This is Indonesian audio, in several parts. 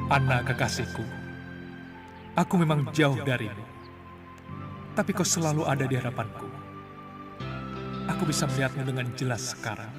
Ana kekasihku, aku memang jauh darimu, tapi kau selalu ada di hadapanku. Aku bisa melihatmu dengan jelas sekarang.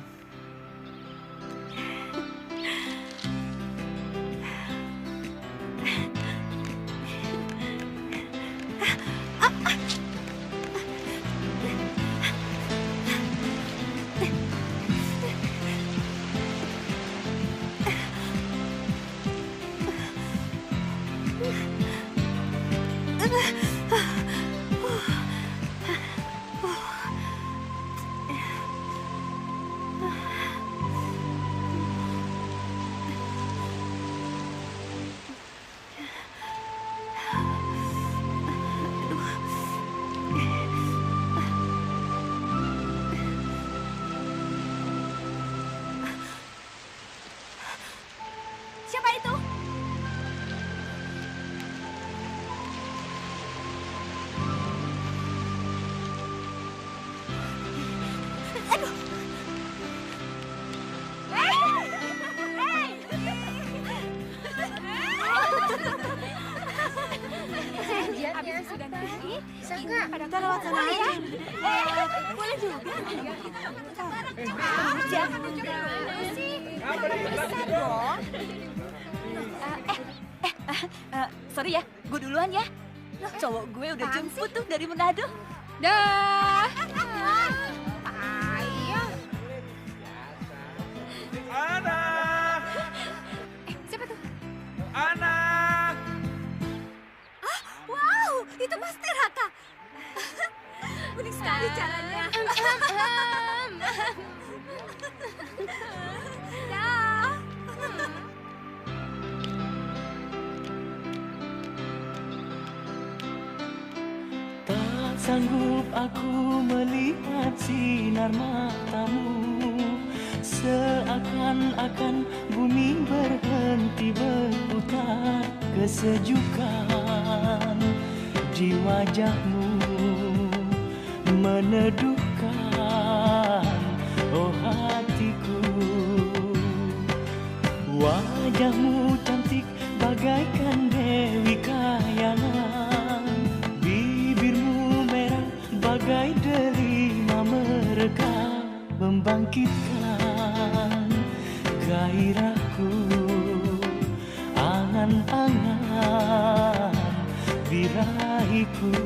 Siapa itu? Aduh. Janjiannya sudah nanti. Sangka, Kita lewat sana ya. Boleh juga. Jangan sih. Bisa dong. Sorry ya, gue duluan ya. Cowok gue udah jemput tuh dari Manado. dah. Ana! Siapa tuh? Ana! Wow, itu pasti Raka. Unik sekali caranya. Dah. Tak sanggup aku melihat sinar matamu, seakan-akan bumi berhenti berputar. Kesejukan di wajahmu meneduhkan, oh hatiku. Wajahmu cantik bagaikan Dewi Kayangan, bibirmu merah bagai delima mereka, membangkitkan gairahku, angan-angan birahiku.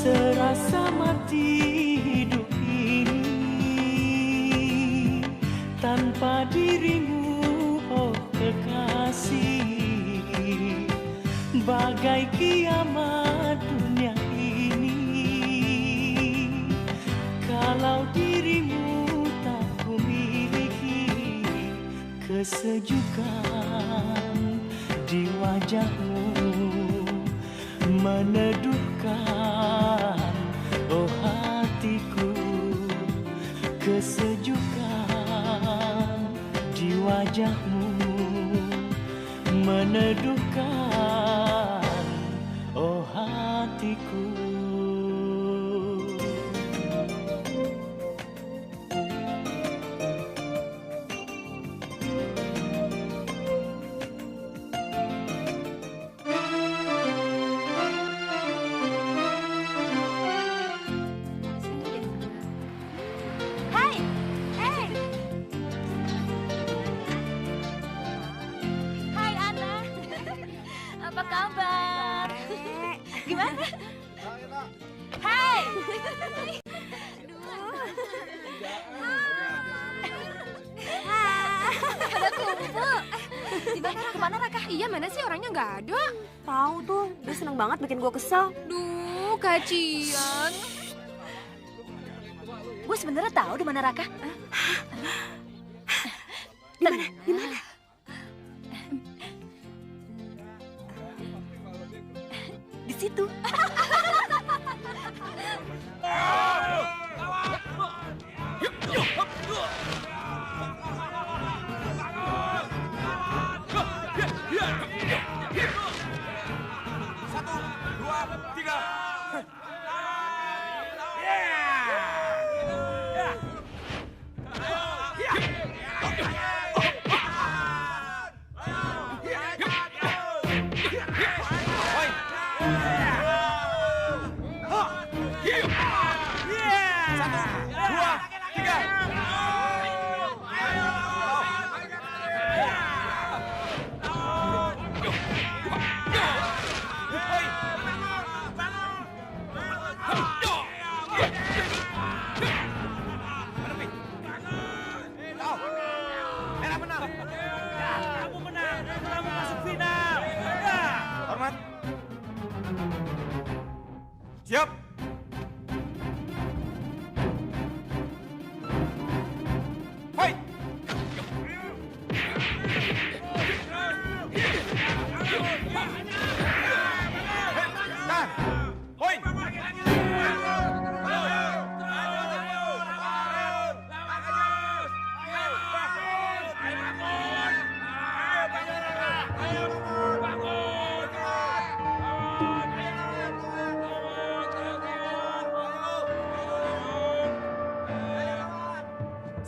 Serasa mati hidup ini tanpa dirimu, oh kekasih. Bagai kiamat dunia ini kalau dirimu tak kumiliki. Kesejukan di wajahmu meneduhkan, oh hatiku. Kesejukan di wajahmu meneduhkan, oh hatiku. Hai. Hey. Hai Ana. Apa kabar? Gimana? Hai. Ada kumpul. Di mana Raka? Kemana Raka? Iya, mana sih orangnya nggak ada? Tahu tuh, dia seneng banget bikin gue kesel. Duh, kacian. Gue sebenarnya tahu di mana Raka? Di mana? Di mana? Di situ. Satu, dua, tiga. Kamu menang, kamu masuk final. Hormat. Siap. Fight. Nah, poin.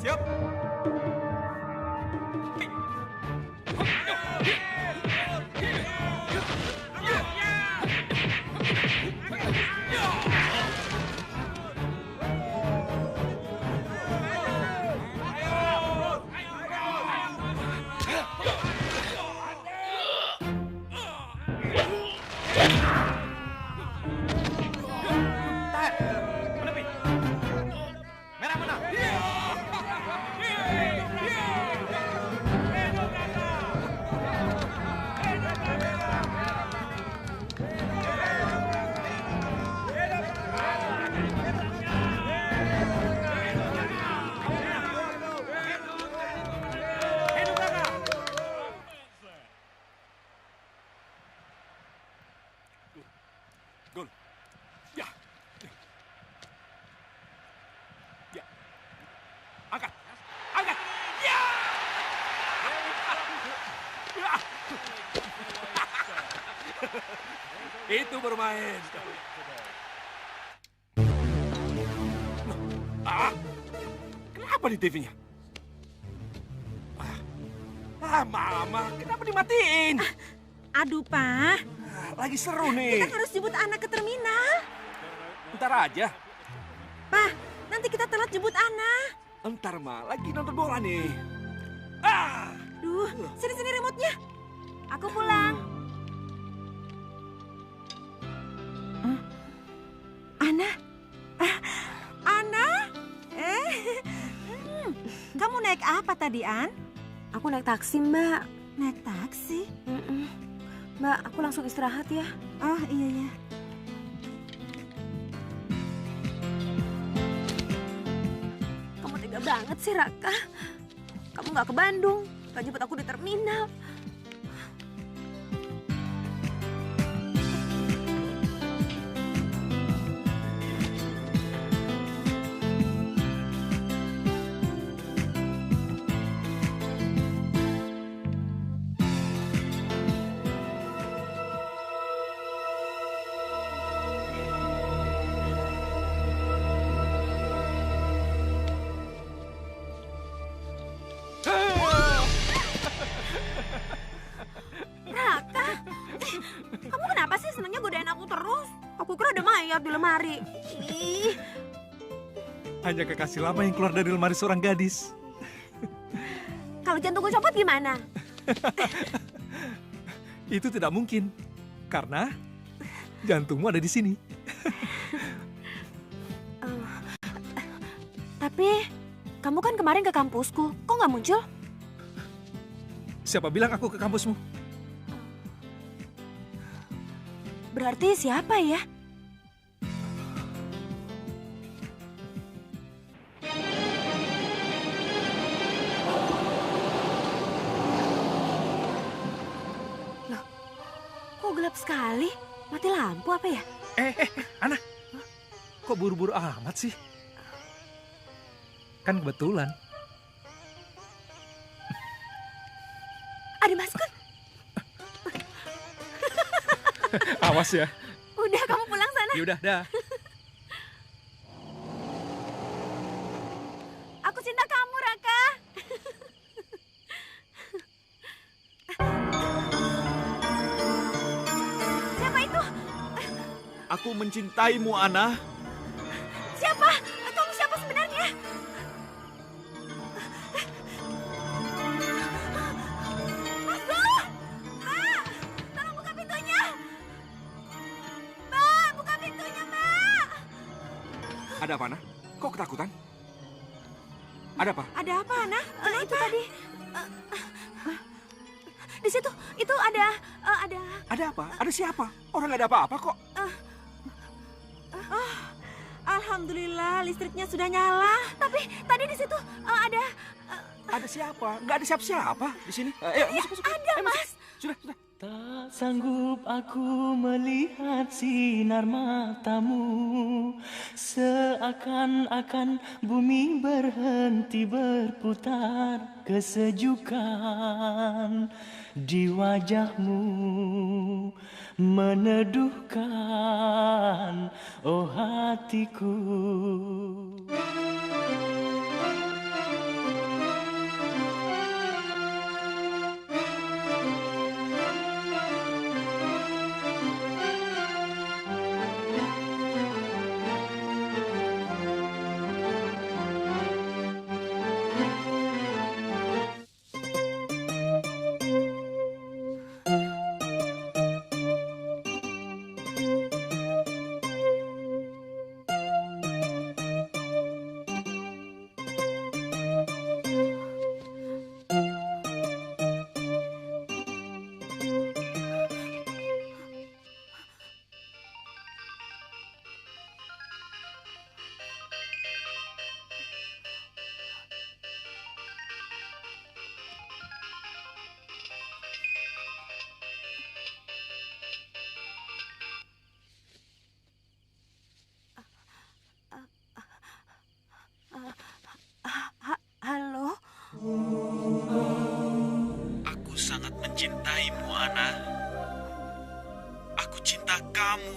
Siap. Menepi. Merah menang. Gol. Ya. Ya. Angkat. Angkat. Ya. Itu bermain. Kenapa di TV-nya? Mama, kenapa dimatiin? Aduh, Pak. Lagi seru nih. Kita harus jemput anak ke terminal. Ntar aja. Pak, nanti kita telat jemput anak. Ntar, Ma. Lagi nonton bola nih. Duh, sini-sini remote-nya. Aku pulang. Ana? Ana? Kamu naik apa tadi, An? Aku naik taksi, Mbak. Naik taksi? Mbak, aku langsung istirahat ya. Oh, iya ya. Kamu tega banget sih, Raka. Kamu nggak ke Bandung, nggak jemput aku di terminal. Kamu kenapa sih senangnya godain aku terus? Aku kira ada mayat di lemari. Ih, Hanya kekasih lama yang keluar dari lemari seorang gadis. kalau jantungku copot gimana? Itu tidak mungkin. Karena jantungmu ada di sini. Tapi kamu kan kemarin ke kampusku, kok nggak muncul? Siapa bilang aku ke kampusmu? Berarti siapa ya? Kok gelap sekali? Mati lampu apa ya? Ana. Kok buru-buru amat sih? Kan kebetulan. Ada Mas Kun. Awas ya. Udah, kamu pulang sana. Yaudah, dah. Aku cinta kamu, Raka. Siapa itu? Aku mencintaimu, Ana. Siapa? Kamu siapa sebenarnya? Mas Gun! Mbak! Tolong buka pintunya! Mbak! Buka pintunya, Mbak! Ada apa, Ana? Kok ketakutan? Ada apa? Ada apa, Ana? Itu tadi... di situ, itu ada... Ada apa? Ada siapa? Orang nggak ada apa-apa kok. Alhamdulillah, listriknya sudah nyala. Tapi tadi di situ ada... Ada siapa? Nggak ada siapa-siapa di sini. Ayo, masuk. Ada, Mas. Sudah. Tak sanggup aku melihat sinar matamu, seakan-akan bumi berhenti berputar, kesejukan di wajahmu meneduhkan, oh hatiku. Halo? Aku sangat mencintaimu, Ana. Aku cinta kamu.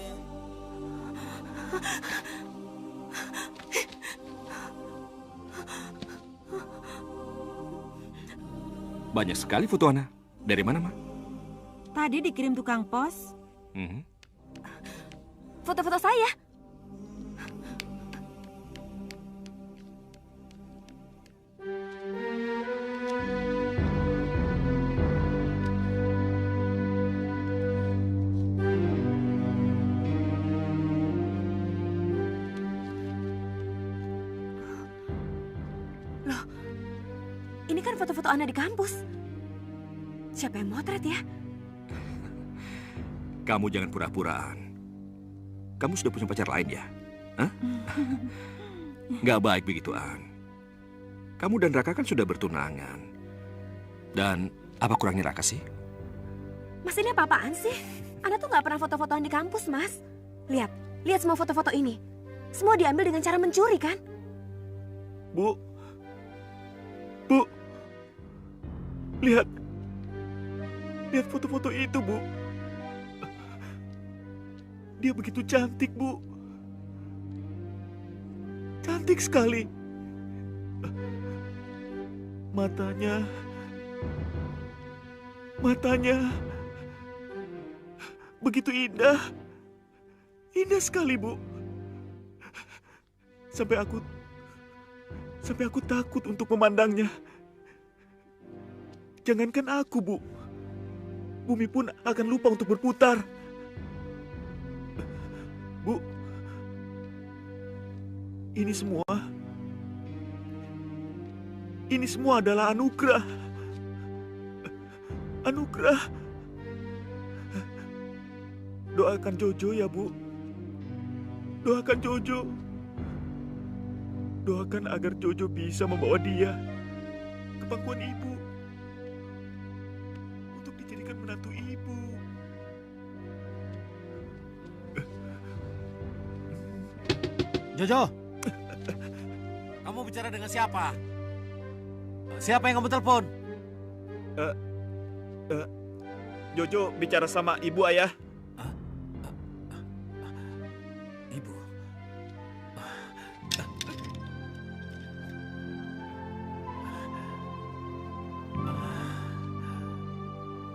Banyak sekali foto Ana. Dari mana, Ma? Tadi dikirim tukang pos. Foto-foto saya. Loh, ini kan foto-foto Ana di kampus. Siapa yang motret ya? Kamu jangan pura-puraan. Kamu sudah punya pacar lain ya? Hah? Nggak baik begitu, An. Kamu dan Raka kan sudah bertunangan. Dan apa kurangnya Raka sih? Mas, ini apa-apaan sih? Ana tuh nggak pernah foto-fotoan di kampus, Mas. Lihat semua foto-foto ini. Semua diambil dengan cara mencuri, kan? Bu, lihat foto-foto itu, Bu. Dia begitu cantik, Bu. Cantik sekali. Matanya begitu indah. Indah sekali, Bu. Sampai aku takut untuk memandangnya. Jangankan aku, Bu. Bumi pun akan lupa untuk berputar. Bu, ini semua adalah anugerah. Anugerah. Doakan Jojo ya, Bu. Doakan Jojo. Doakan agar Jojo bisa membawa dia ke pangkuan Ibu untuk dijadikan menantu Ibu. Jojo, kamu bicara dengan siapa? Siapa yang kamu telepon? Jojo bicara sama ibu, Ayah. Ibu.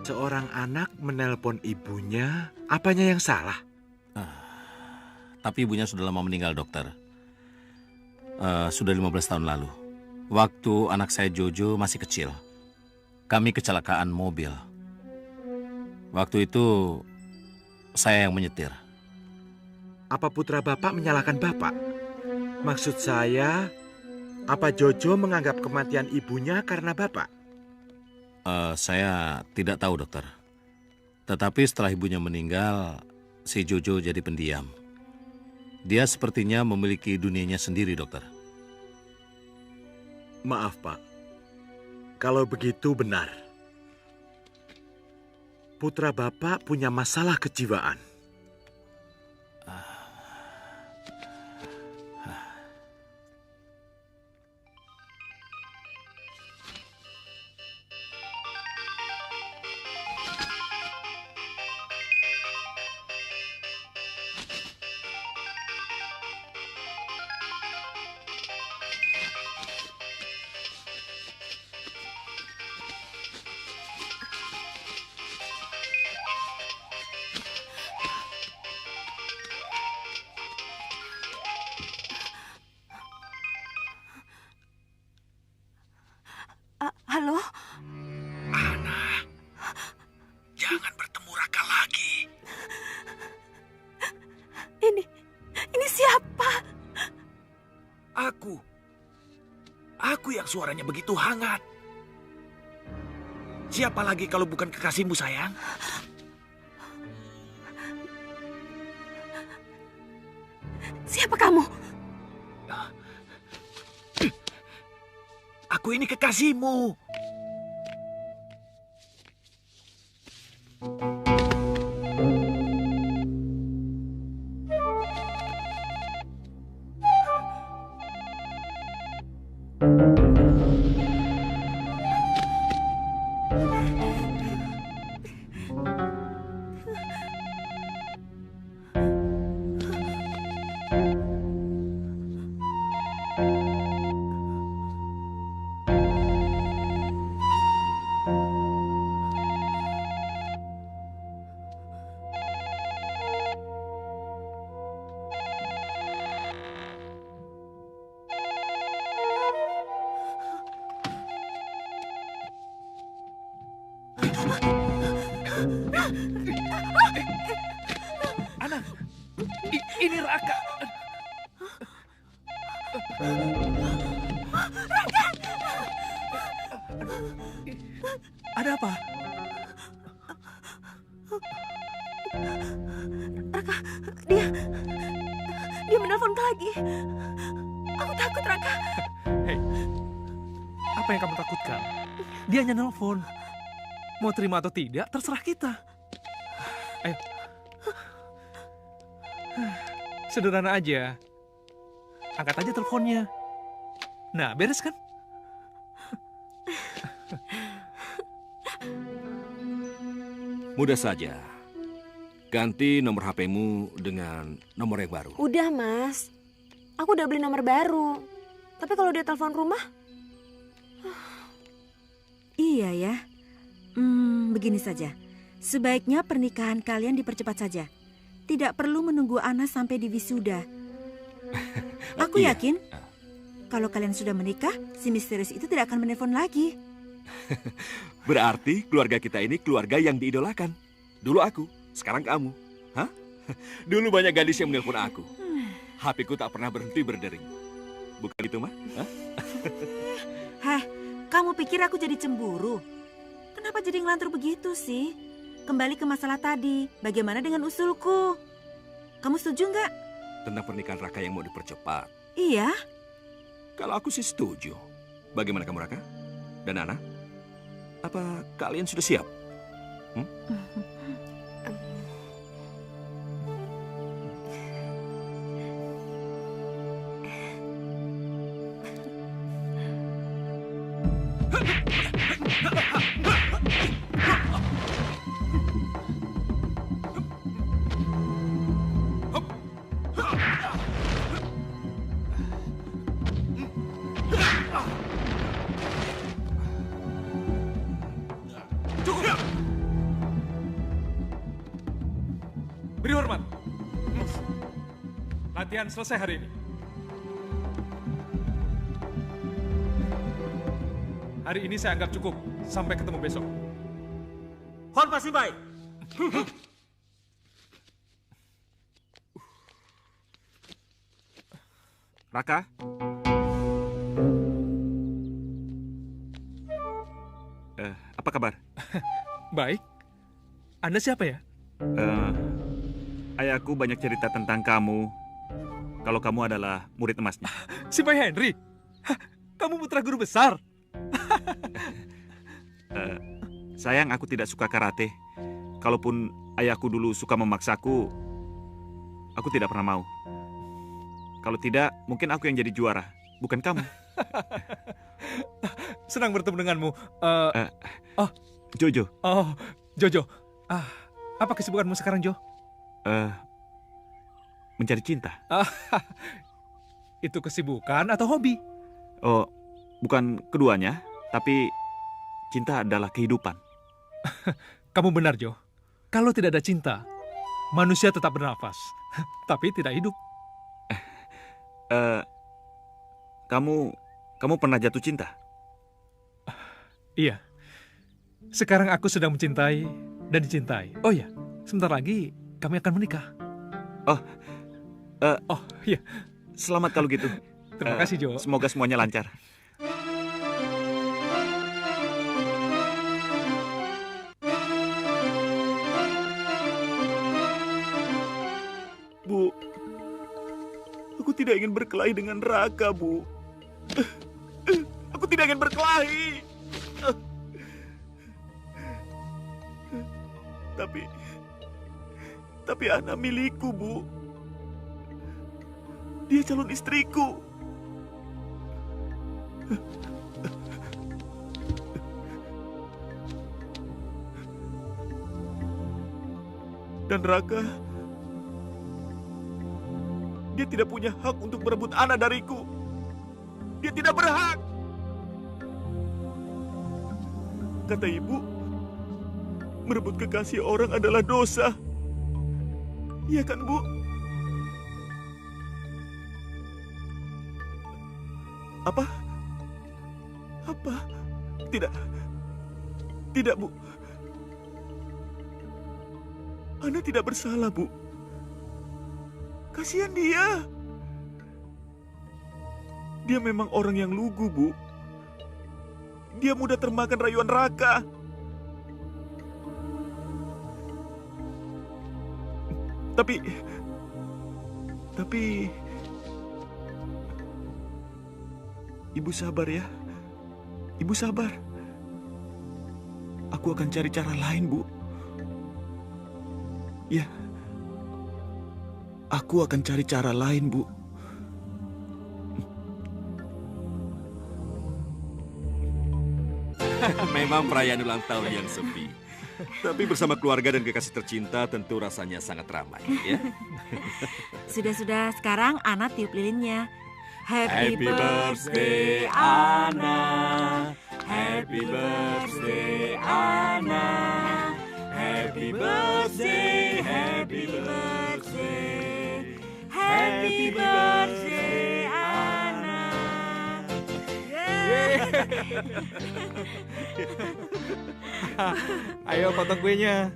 Seorang anak menelpon ibunya, apanya yang salah? Tapi ibunya sudah lama meninggal, dokter. Sudah 15 tahun lalu. Waktu anak saya Jojo masih kecil. Kami kecelakaan mobil. Waktu itu saya yang menyetir. Apa putra Bapak menyalahkan Bapak? Maksud saya, apa Jojo menganggap kematian ibunya karena Bapak? Saya tidak tahu, dokter. Tetapi setelah ibunya meninggal, si Jojo jadi pendiam. Dia sepertinya memiliki dunianya sendiri, dokter. Maaf, Pak. Kalau begitu benar. Putra Bapak punya masalah kejiwaan. Halo? Ana, jangan bertemu Raka lagi. Ini siapa? Aku. Aku yang suaranya begitu hangat. Siapa lagi kalau bukan kekasihmu, sayang? Siapa kamu? Aku ini kekasihmu. Ana, ini Raka. Raka! Ada apa? Raka, dia menelpon lagi. Aku takut, Raka. Hei, apa yang kamu takutkan? Dia hanya nelpon. Mau terima atau tidak, terserah kita. Ayo. Sederhana aja. Angkat aja teleponnya. Nah, beres kan? Mudah saja. Ganti nomor HP-mu dengan nomor yang baru. Udah, Mas. Aku udah beli nomor baru. Tapi kalau dia telepon rumah... Iya ya. Begini saja. Sebaiknya pernikahan kalian dipercepat saja. Tidak perlu menunggu Ana sampai di wisuda. Aku yakin kalau kalian sudah menikah, si misterius itu tidak akan menelpon lagi. Berarti keluarga kita ini keluarga yang diidolakan. Dulu aku, sekarang kamu. Hah? Dulu banyak gadis yang menelpon aku. HP-ku tak pernah berhenti berdering. Bukan itu, Mah? Heh, kamu pikir aku jadi cemburu? Kenapa jadi ngelantur begitu sih? Kembali ke masalah tadi, bagaimana dengan usulku? Kamu setuju nggak? Tentang pernikahan Raka yang mau dipercepat. Iya. Kalau aku sih setuju. Bagaimana kamu, Raka? Dan Ana? Apa kalian sudah siap? Cukup! Beri hormat. Latihan selesai hari ini. Hari ini saya anggap cukup. Sampai ketemu besok. Hormat si baik. Raka? Apa kabar? Baik. Anda siapa ya? Ayahku banyak cerita tentang kamu. Kalau kamu adalah murid emasnya. Si Pak Henry? Hah, kamu putra guru besar? Sayang, aku tidak suka karate. Kalaupun ayahku dulu suka memaksaku, aku tidak pernah mau. Kalau tidak, mungkin aku yang jadi juara, bukan kamu. Senang bertemu denganmu. Jojo. Oh, Jojo. Apa kesibukanmu sekarang, Jo? Mencari cinta. Itu kesibukan atau hobi? Oh, bukan keduanya, tapi cinta adalah kehidupan. Kamu benar, Jo. Kalau tidak ada cinta, manusia tetap bernafas, tapi tidak hidup. Kamu pernah jatuh cinta? Iya. Sekarang aku sedang mencintai dan dicintai. Oh iya, sebentar lagi kami akan menikah. Oh, iya. Selamat kalau gitu. Terima kasih, Jo. Semoga semuanya lancar. Bu, aku tidak ingin berkelahi dengan Raka, Bu. Aku tidak ingin berkelahi. Tapi Ana milikku, Bu. Dia calon istriku. Dan Raka, dia tidak punya hak untuk merebut Ana dariku. Dia tidak berhak. Kata ibu, merebut kekasih orang adalah dosa. Iya kan, Bu? Apa? Tidak, Bu. Ana tidak bersalah, Bu. Kasihan dia. Dia memang orang yang lugu, Bu. Dia mudah termakan rayuan Raka. Tapi Ibu sabar ya. Ibu sabar. Aku akan cari cara lain, Bu. Ya. Aku akan cari cara lain, Bu. Memang perayaan ulang tahun yang sepi. Tapi bersama keluarga dan kekasih tercinta tentu rasanya sangat ramai, ya. Sudah, sekarang Ana tiup lilinnya. Happy birthday, Ana. Happy birthday, Ana. Happy birthday, happy birthday. Happy birthday, Ana. Ayo potong kuenya.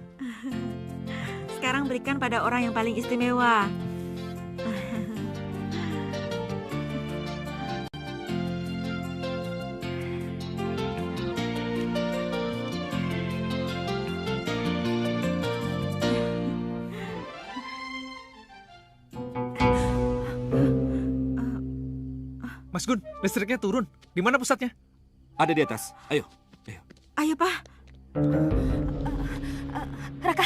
Sekarang berikan pada orang yang paling istimewa. Mas Gun, listriknya turun. Di mana pusatnya? Ada di atas. Ayo. Ayo, Pak. Raka.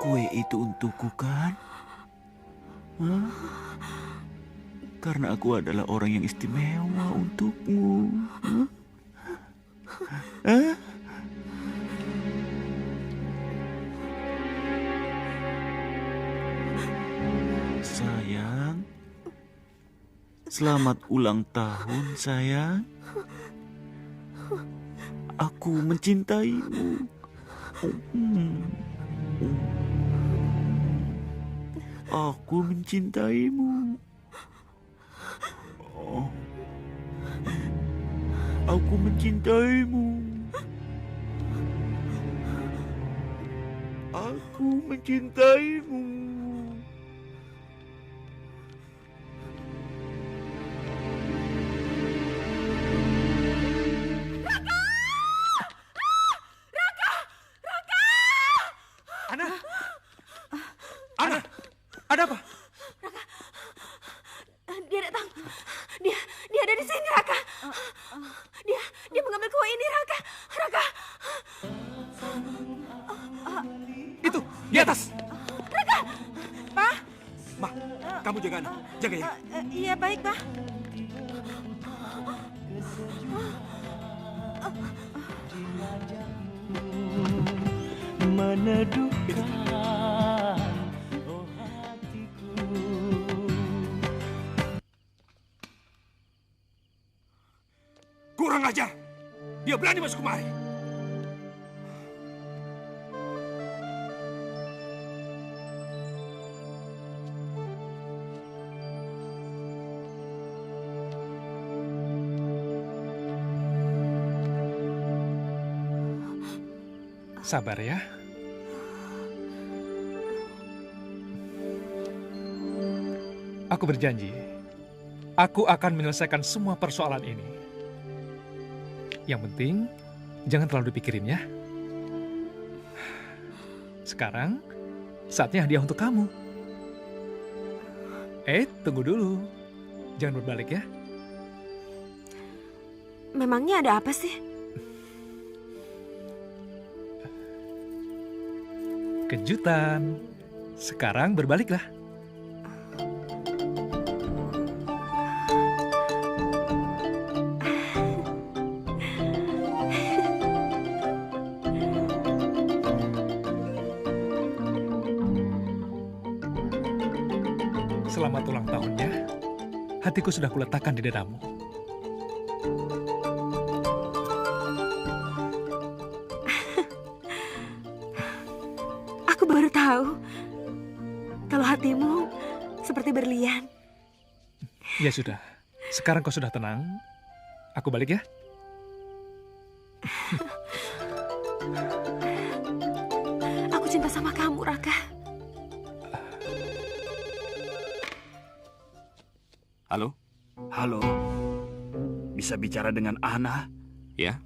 Kue itu untukku kan? Hah? Karena aku adalah orang yang istimewa untukmu. Hah? Hah? Sayang, selamat ulang tahun, sayang. Aku mencintaimu. Aku mencintaimu. Aku mencintaimu. Aku mencintaimu. Ada apa? Dia datang. Dia ada di sini, Raka. Dia mengambil kue ini, Raka. Raka. Itu, di atas. Raka. Pak. Ma, kamu jaga Ana. Jaga ya. Iya, baik, Pak. Meneduhkan oh hatiku. Kurang ajar. Dia berani masuk kemari. Sabar ya. Aku berjanji, aku akan menyelesaikan semua persoalan ini. Yang penting, jangan terlalu dipikirin ya. Sekarang, saatnya hadiah untuk kamu. Tunggu dulu. Jangan berbalik ya. Memangnya ada apa sih? Kejutan. Sekarang berbaliklah. Selamat ulang tahunnya. Hatiku sudah kuletakkan di dadamu. Aku baru tahu kalau hatimu seperti berlian. Ya sudah, sekarang kau sudah tenang. Aku balik ya. Aku cinta sama kamu, Raka. Halo? Halo. Bisa bicara dengan Ana? Ya.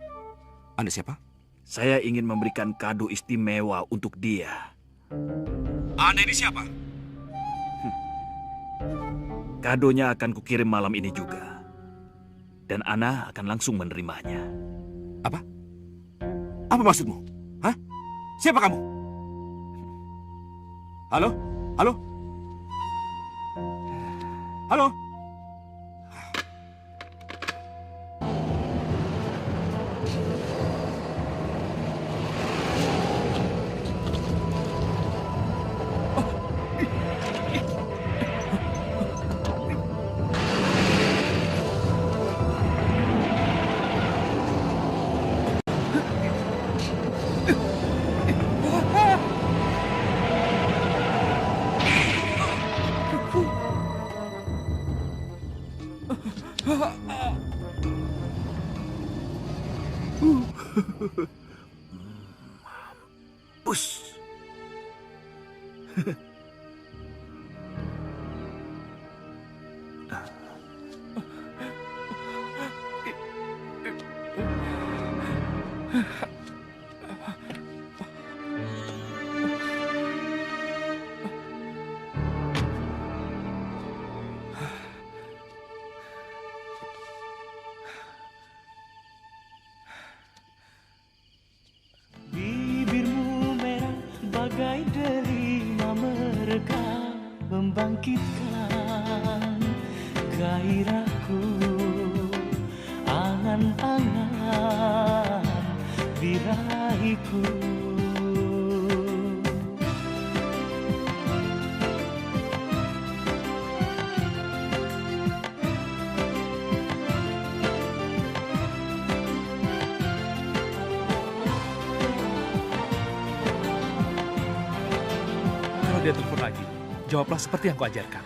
Anda siapa? Saya ingin memberikan kado istimewa untuk dia. Anda ini siapa? Kadonya akan kukirim malam ini juga. Dan Ana akan langsung menerimanya. Apa? Apa maksudmu? Hah? Siapa kamu? Halo? Halo? Halo? Mampus. Bibirmu merah bagai delima. membangkitkan gairahku, angan-angan birahiku. Kalau dia telepon lagi, jawablah seperti yang kuajarkan.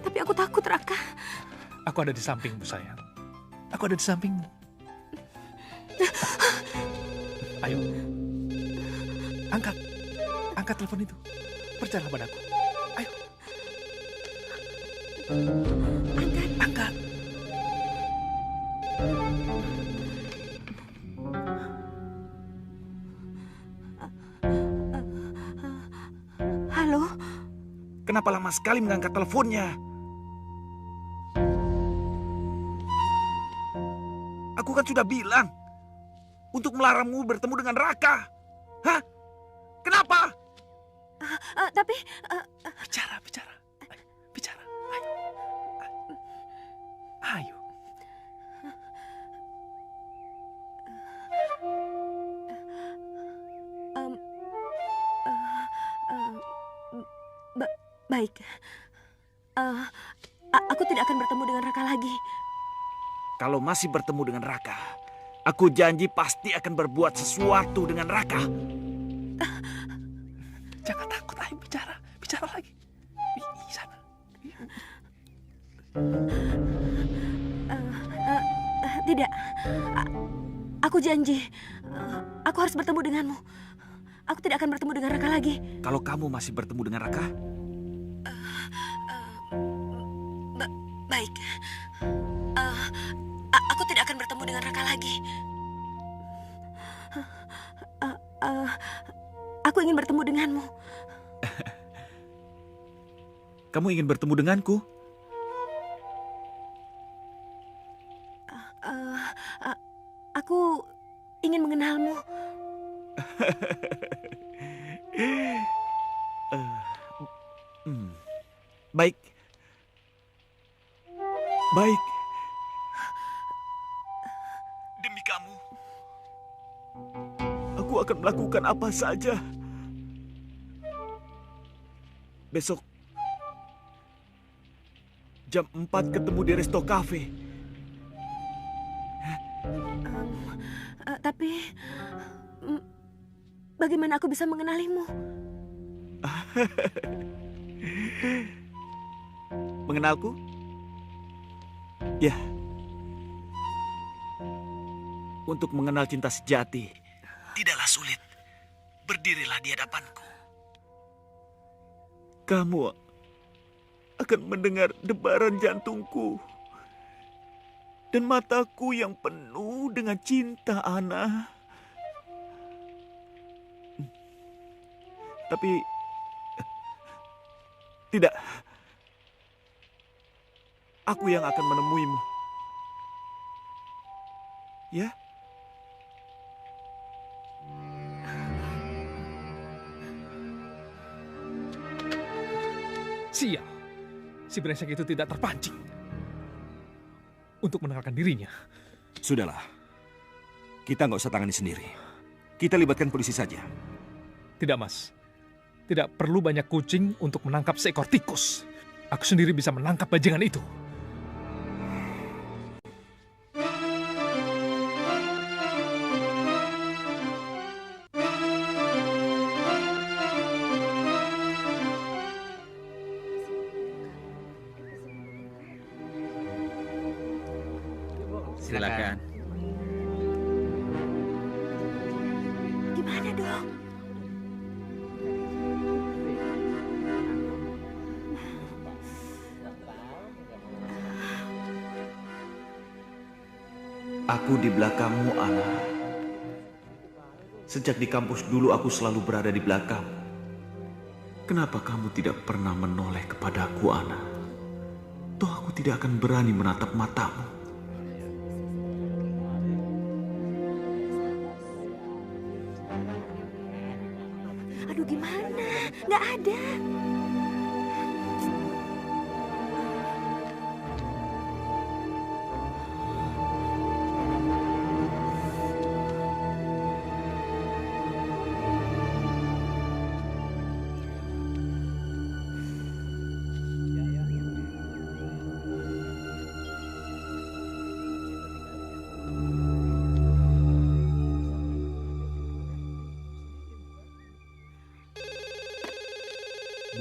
Tapi aku takut, Raka. Aku ada di sampingmu, sayang. Aku ada di sampingmu. Ayo. Angkat. Angkat telepon itu. Percayalah padaku. Ayo. Angkat. Halo? Kenapa lama sekali mengangkat teleponnya? Aku kan sudah bilang untuk melarangmu bertemu dengan Raka. Hah? Kenapa? Tapi... Bicara. Ayo. Ayo. Baik. Aku tidak akan bertemu dengan Raka lagi. Kalau masih bertemu dengan Raka, aku janji pasti akan berbuat sesuatu dengan Raka. Jangan takut, ayo bicara. Bicara lagi. Di sana. Tidak. Aku janji. Aku harus bertemu denganmu. Aku tidak akan bertemu dengan Raka lagi. Kalau kamu masih bertemu dengan Raka? Baik. Aku tidak akan bertemu dengan Raka lagi. Aku ingin bertemu denganmu. Kamu ingin bertemu denganku? Aku ingin mengenalmu. Baik. Baik. Demi kamu, aku akan melakukan apa saja. Besok jam 4 ketemu di Resto Cafe. Tapi bagaimana aku bisa mengenalimu? Mengenalku? Ya. Untuk mengenal cinta sejati, tidaklah sulit. Berdirilah di hadapanku. Kamu akan mendengar debaran jantungku dan mataku yang penuh dengan cinta, Ana. Tapi tidak. Aku yang akan menemuimu. Ya? Sial. Si brengsek itu tidak terpancing untuk menenangkan dirinya. Sudahlah. Kita nggak usah tangani sendiri. Kita libatkan polisi saja. Tidak, Mas. Tidak perlu banyak kucing untuk menangkap seekor tikus. Aku sendiri bisa menangkap bajingan itu. Silakan. Gimana dong? Aku di belakangmu, Ana. Sejak di kampus dulu aku selalu berada di belakang. Kenapa kamu tidak pernah menoleh kepadaku, Ana? Toh aku tidak akan berani menatap matamu. Aduh, gimana? Nggak ada.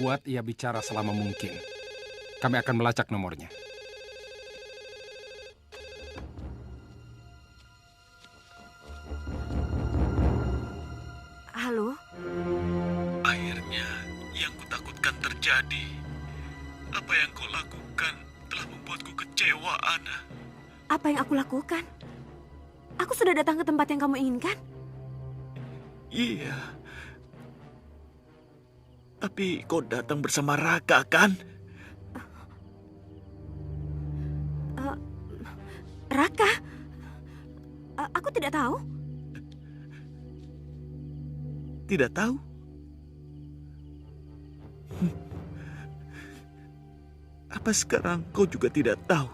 Buat ia bicara selama mungkin. Kami akan melacak nomornya. Halo? Akhirnya, yang kutakutkan terjadi. Apa yang kau lakukan telah membuatku kecewa, Ana. Apa yang aku lakukan? Aku sudah datang ke tempat yang kamu inginkan. Iya. Tapi kau datang bersama Raka, kan? Raka? Aku tidak tahu. Tidak tahu? Apa sekarang kau juga tidak tahu?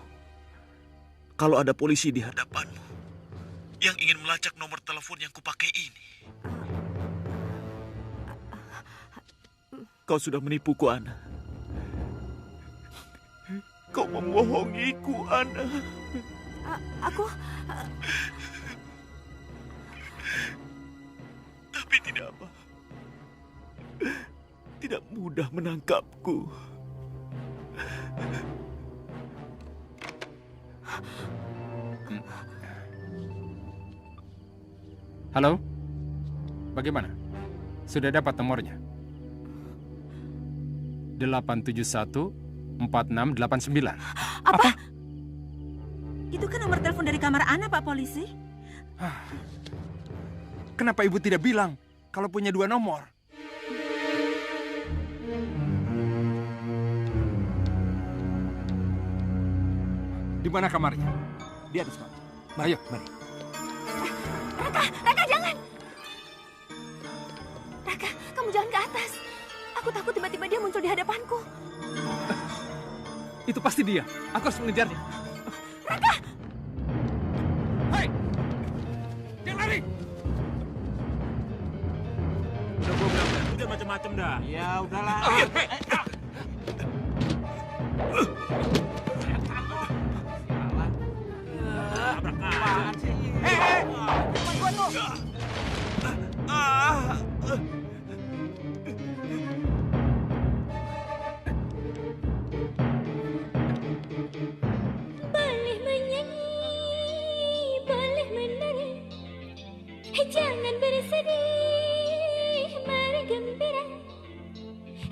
Kalau ada polisi di hadapanmu yang ingin melacak nomor telepon yang kupakai ini. Kau sudah menipuku, Ana. Kau membohongiku, Ana. Tapi tidak apa. Tidak mudah menangkapku. Halo? Bagaimana? Sudah dapat nomornya? 871-4689. Apa? Itu kan nomor telepon dari kamar Ana, Pak Polisi. Kenapa Ibu tidak bilang kalau punya 2 nomor? Di mana kamarnya? Di atas, Pak. Ayo, mari. Raka, jangan! Raka, kamu jangan ke atas. Aku takut tiba-tiba dia muncul di hadapanku. Itu pasti dia. Aku harus mengejarnya. Raka! Hei! Jangan lari! Udah gue bilang, udah macam-macam dah. Ya, udahlah. Boleh menyanyi, boleh menari, jangan bersedih, mari gembira,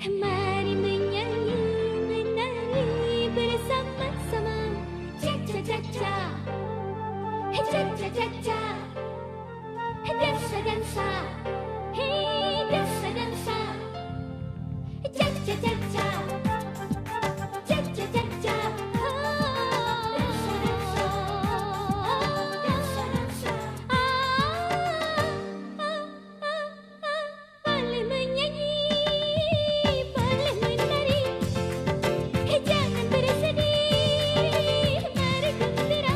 mari menyanyi, menari bersama-sama, cha-cha-cha-cha, cha-cha-cha-cha, dansa-dansa, hey dansa-dansa, cha-cha-cha-cha. Jangan bersedih, mari gembira.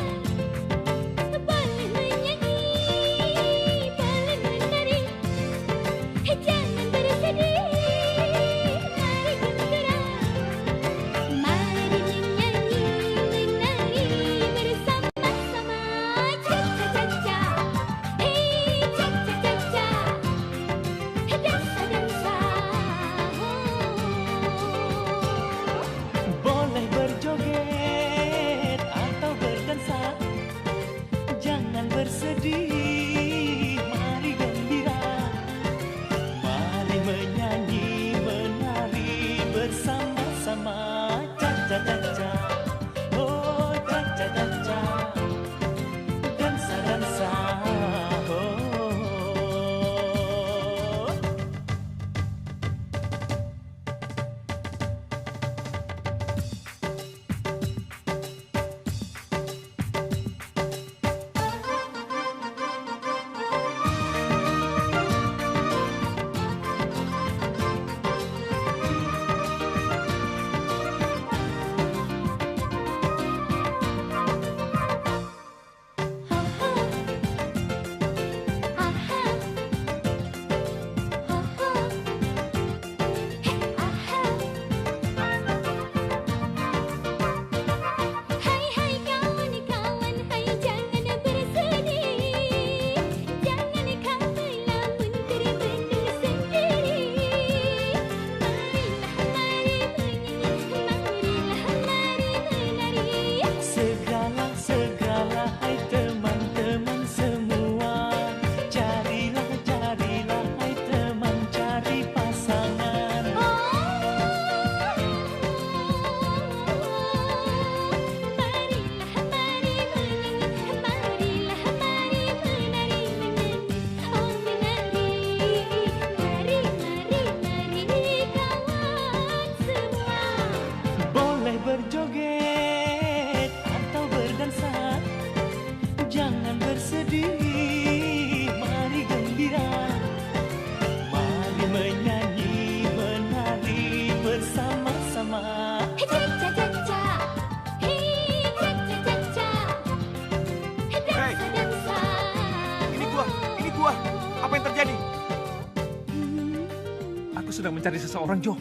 sedang mencari seseorang, Jo.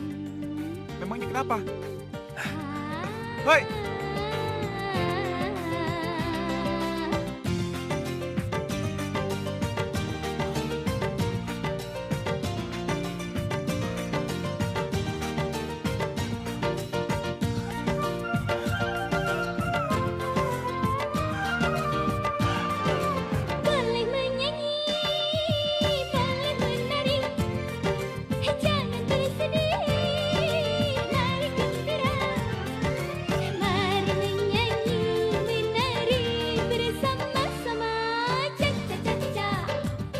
Memangnya kenapa? Hei! Boleh menyanyi, boleh menari, jangan bersedih, mari gembira. Mari menyanyi, menari bersama-sama. Cha-cha-cha-cha,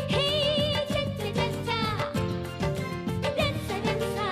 hey cha-cha-cha-cha, dansa-dansa.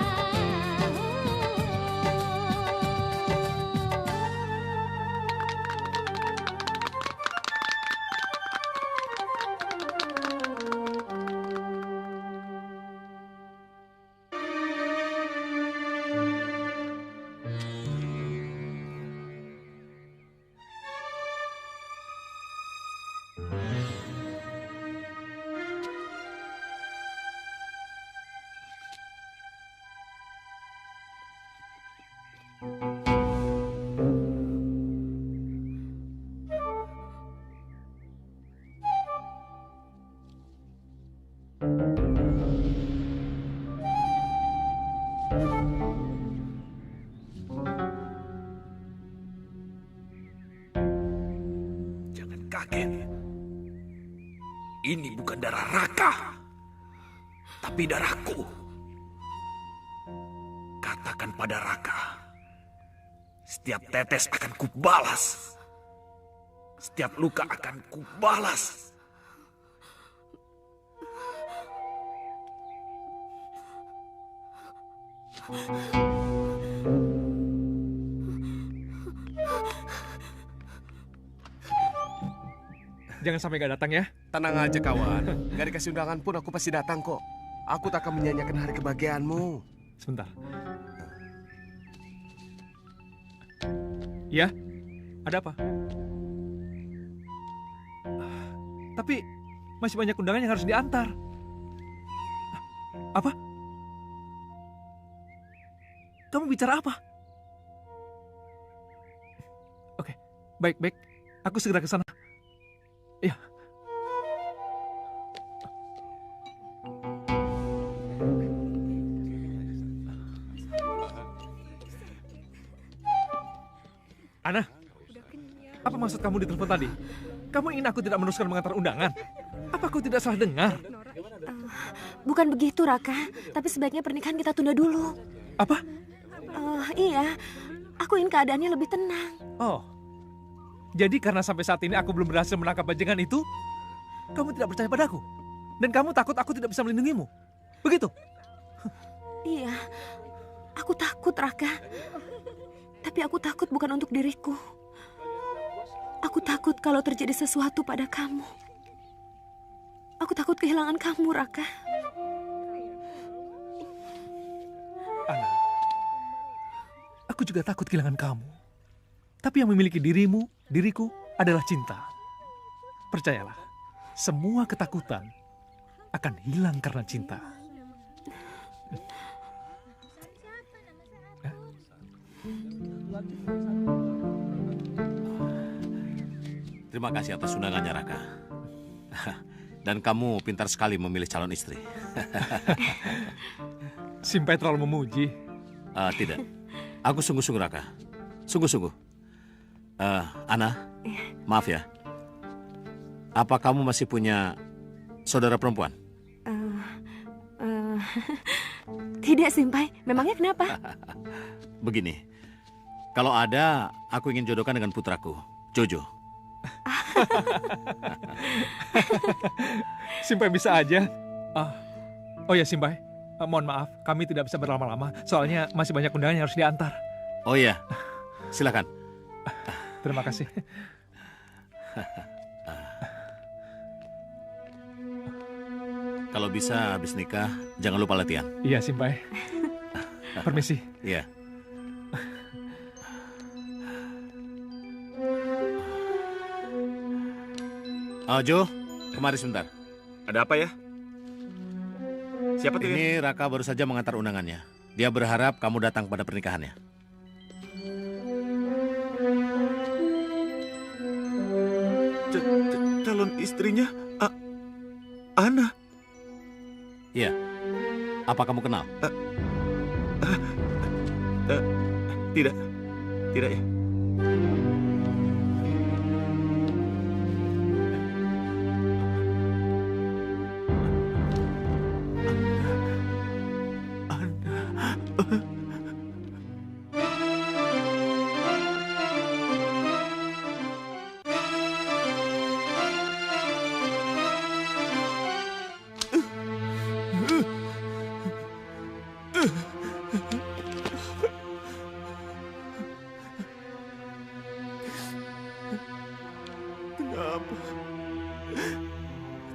Jangan kaget. Ini bukan darah Raka, tapi darahku. Katakan pada Raka, setiap tetes akan kubalas. Setiap luka akan kubalas. Jangan sampai gak datang ya. Tenang aja kawan, gak dikasih undangan pun aku pasti datang kok. Aku tak akan menyanyiakan hari kebahagiaanmu. Sebentar. Ya, ada apa? Tapi masih banyak undangan yang harus diantar. Apa? Kamu bicara apa? Oke, baik. Aku segera ke sana. Ya. Ana, apa maksud kamu di telepon tadi? Kamu ingin aku tidak meneruskan mengantar undangan? Apa aku tidak salah dengar? Bukan begitu, Raka. Tapi sebaiknya pernikahan kita tunda dulu. Apa? Iya, aku ingin keadaannya lebih tenang. Oh, jadi karena sampai saat ini aku belum berhasil menangkap bajingan itu, kamu tidak percaya padaku? Dan kamu takut aku tidak bisa melindungimu? Begitu? Iya, aku takut, Raka. Tapi aku takut bukan untuk diriku. Aku takut kalau terjadi sesuatu pada kamu. Aku takut kehilangan kamu, Raka. Ana, aku juga takut kehilangan kamu. Tapi yang memiliki dirimu, diriku adalah cinta. Percayalah, semua ketakutan akan hilang karena cinta. Terima kasih atas undangannya, Raka. Dan kamu pintar sekali memilih calon istri. Simpai terlalu memuji. Tidak. Aku sungguh-sungguh, Raka. Sungguh-sungguh. Ana, maaf ya. Apa kamu masih punya saudara perempuan? Tidak, Simpai. Memangnya kenapa? Begini, kalau ada, aku ingin jodohkan dengan putraku, Jojo. Simpai bisa aja. Oh ya, Simpai. Mohon maaf, kami tidak bisa berlama-lama. Soalnya masih banyak undangan yang harus diantar. Oh iya, silakan. Terima kasih. Kalau bisa habis nikah, jangan lupa latihan. Iya, Simpai. Permisi. Iya. Jo, kemari sebentar. Ada apa ya? Siapa tuh? Ini Raka baru saja mengantar undangannya. Dia berharap kamu datang pada pernikahannya. Calon istrinya Ana. Iya. Apa kamu kenal? Tidak. Tidak ya.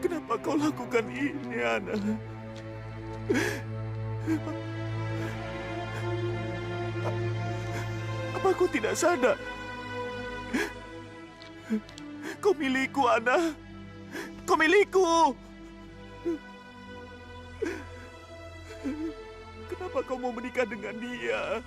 Kenapa kau lakukan ini, Ana? Apa kau tidak sadar? Kau milikku, Ana. Kau milikku. Kenapa kau mau menikah dengan dia?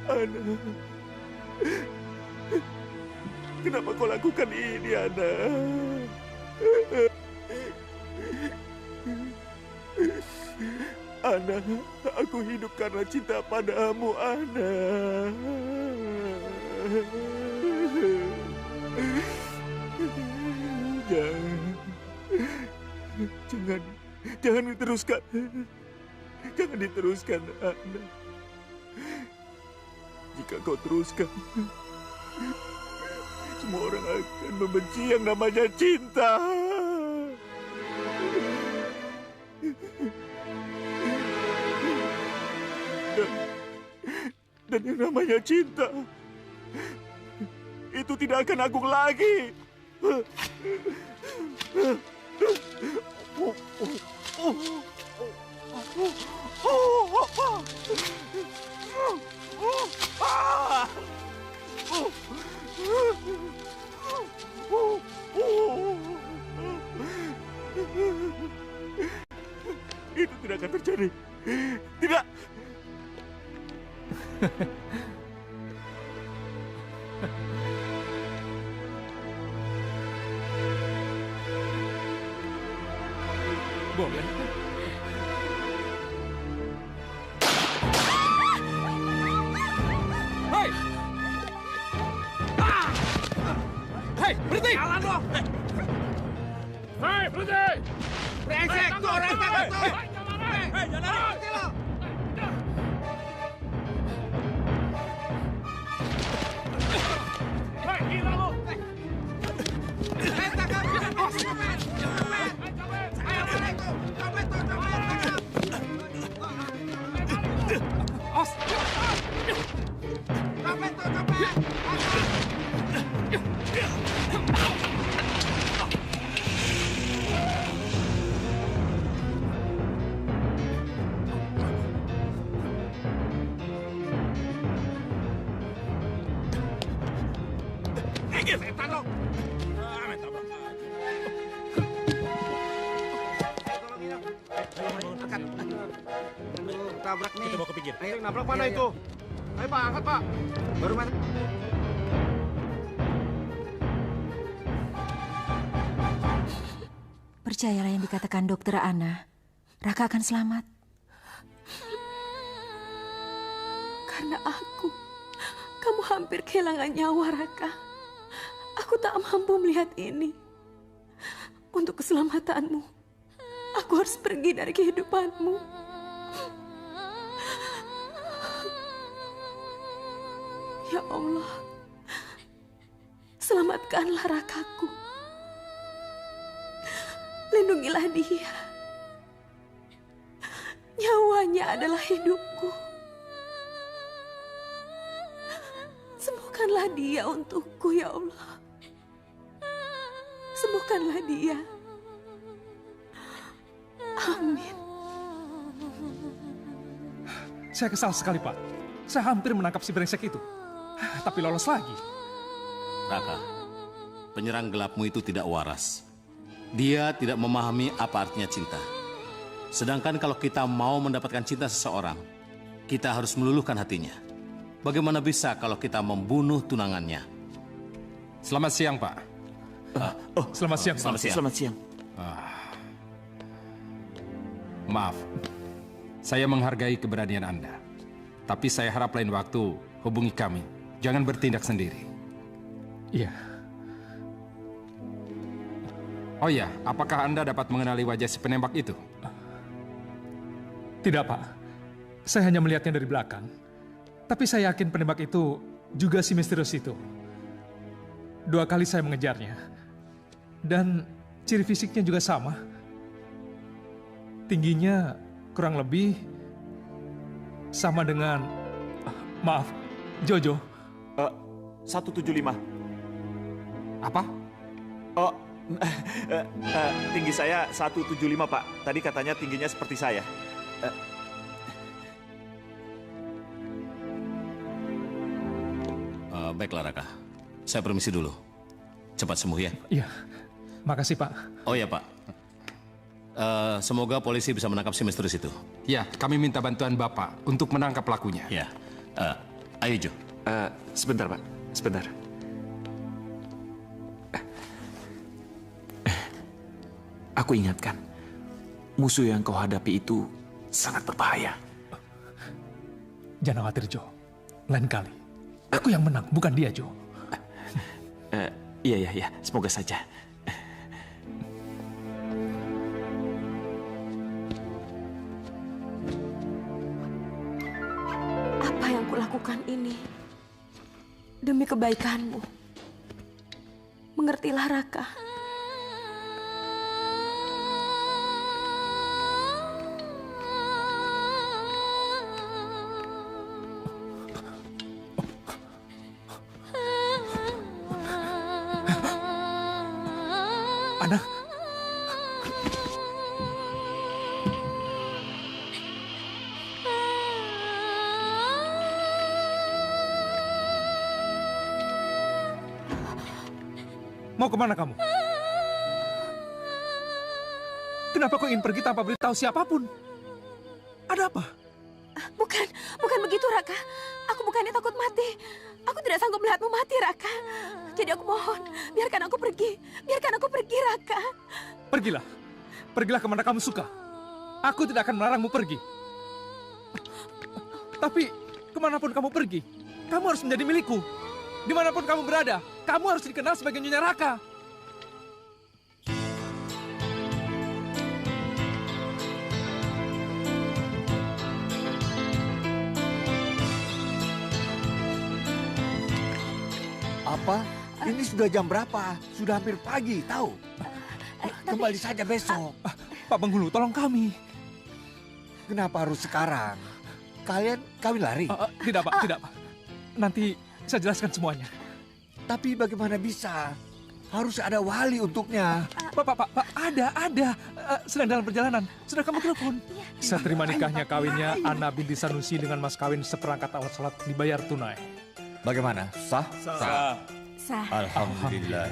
Ana, kenapa kau lakukan ini, Ana? Ana, aku hidup karena cinta padamu, Ana. Jangan diteruskan. Jangan diteruskan, Ana. Jika kau teruskan, semua orang akan membenci yang namanya cinta. Dan yang namanya cinta, itu tidak akan agung lagi. Itu tidak akan terjadi. Tidak. Boleh. Hei! Hei, berhenti! Jalan lo! Hei, berhenti! Brengsek, tuh orang tangkap tuh! Hei, jangan lari! Berhenti lo! Hei, gila lo! Hei, tangkap! Copet! Copet! Ayo, balik tuh! Copet tuh, copet! Os! Copet tuh, copet! Setan lo! Tabrak nih. Kita mau ke pinggir. Ayo, nabrak mana itu? Ayo Pak, angkat Pak. Baru mana? Percayalah yang dikatakan dokter Ana. Raka akan selamat. Karena kamu hampir kehilangan nyawa, Raka. Aku tak mampu melihat ini. Untuk keselamatanmu, aku harus pergi dari kehidupanmu. Ya Allah, selamatkanlah Rakaku. Lindungilah dia. Nyawanya adalah hidupku. Sembuhkanlah dia untukku, ya Allah. Sembuhkanlah dia. Amin. Saya kesal sekali, Pak. Saya hampir menangkap si brengsek itu. Tapi lolos lagi. Raka, penyerang gelapmu itu tidak waras. Dia tidak memahami apa artinya cinta. Sedangkan kalau kita mau mendapatkan cinta seseorang, kita harus meluluhkan hatinya. Bagaimana bisa kalau kita membunuh tunangannya? Selamat siang, Pak. Selamat siang. Selamat siang. Maaf, saya menghargai keberanian Anda. Tapi saya harap lain waktu hubungi kami. Jangan bertindak sendiri. Iya. Oh ya, apakah Anda dapat mengenali wajah si penembak itu? Tidak, Pak. Saya hanya melihatnya dari belakang. Tapi saya yakin penembak itu juga si misterius itu. 2 kali saya mengejarnya. Dan ciri fisiknya juga sama. Tingginya kurang lebih sama dengan... maaf, Jojo. 175. Apa? Oh, tinggi saya 175, Pak. Tadi katanya tingginya seperti saya. Baiklah, Raka. Saya permisi dulu. Cepat sembuh ya. Iya, makasih, Pak. Oh ya, Pak. Semoga polisi bisa menangkap si misterius itu. Ya, kami minta bantuan Bapak untuk menangkap pelakunya. Ya. Ayo, Jo. Sebentar, Pak. Sebentar. Aku ingatkan, musuh yang kau hadapi itu sangat berbahaya. Jangan khawatir, Jo. Lain kali. Aku yang menang, bukan dia, Jo. Iya. Semoga saja. Apa yang kulakukan ini demi kebaikanmu? Mengertilah, Raka. Ana. Mau kemana kamu? Kenapa kau ingin pergi tanpa beritahu siapapun? Ada apa? Bukan begitu, Raka. Aku bukannya takut mati. Aku tidak sanggup melihatmu mati, Raka. Jadi aku mohon, biarkan aku pergi. Biarkan aku pergi, Raka. Pergilah. Pergilah kemana kamu suka. Aku tidak akan melarangmu pergi. Tapi, kemanapun kamu pergi, kamu harus menjadi milikku. Dimanapun kamu berada, kamu harus dikenal sebagai Nyonya Raka. Apa? Ini sudah jam berapa? Sudah hampir pagi, tahu? Kembali saja besok. Pak Penghulu, tolong kami. Kenapa harus sekarang? Kalian lari? Tidak, Pak. Tidak, Pak. Nanti saya jelaskan semuanya. Tapi bagaimana bisa? Harus ada wali untuknya. Pak, ada. Sedang dalam perjalanan. Sudah kamu telepon. Saya terima nikahnya kawinnya Ana binti Sanusi dengan mas kawin seperangkat alat sholat dibayar tunai. Bagaimana? Sah? Sah. Alhamdulillah.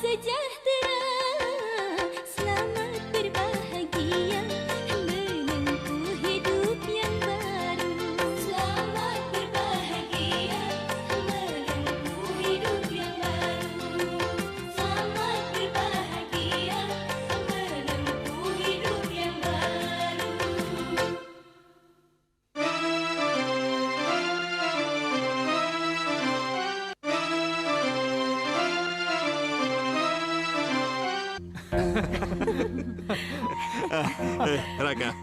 sejahtera, selamat berbahagia, menempuh hidup yang baru. Selamat berbahagia, menempuh hidup yang baru. Selamat berbahagia, menempuh hidup yang baru. Raka,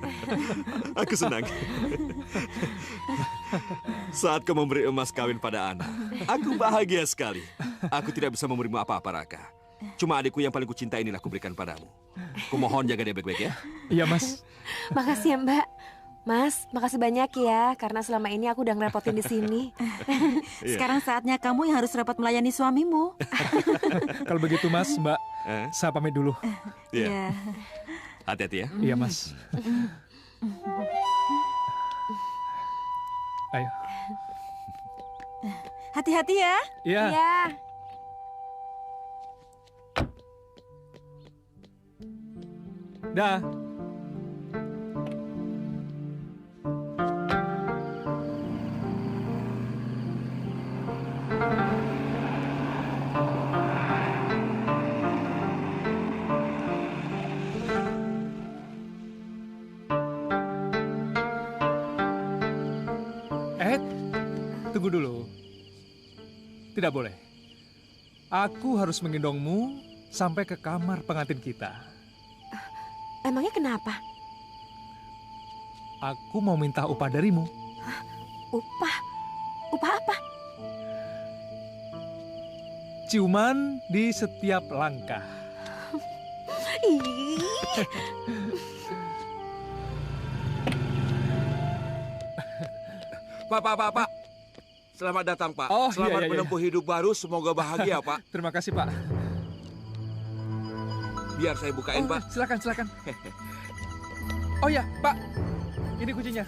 aku senang. Saat kau memberi emas kawin pada Ana, aku bahagia sekali. Aku tidak bisa memberimu apa-apa, Raka. Cuma adikku yang paling kucinta inilah kuberikan padamu. Kumohon jaga dia baik-baik ya. Iya, Mas. Makasih ya, Mbak. Mas, makasih banyak ya karena selama ini aku udah ngerepotin di sini. Sekarang saatnya kamu yang harus repot melayani suamimu. Kalau begitu, Mas, Mbak, saya pamit dulu. Iya. Hati-hati ya. Iya, Mas. Ayo. Hati-hati ya. Iya. Iya. Dah. Tunggu dulu. Tidak boleh. Aku harus menggendongmu sampai ke kamar pengantin kita. Emangnya kenapa? Aku mau minta upah darimu. Upah? Upah apa? Ciuman di setiap langkah. Pak. Selamat datang, Pak. Oh, Selamat iya. menempuh hidup baru, semoga bahagia, Pak. Terima kasih, Pak. Biar saya bukain, Pak. Silakan. Oh ya, Pak. Ini kuncinya.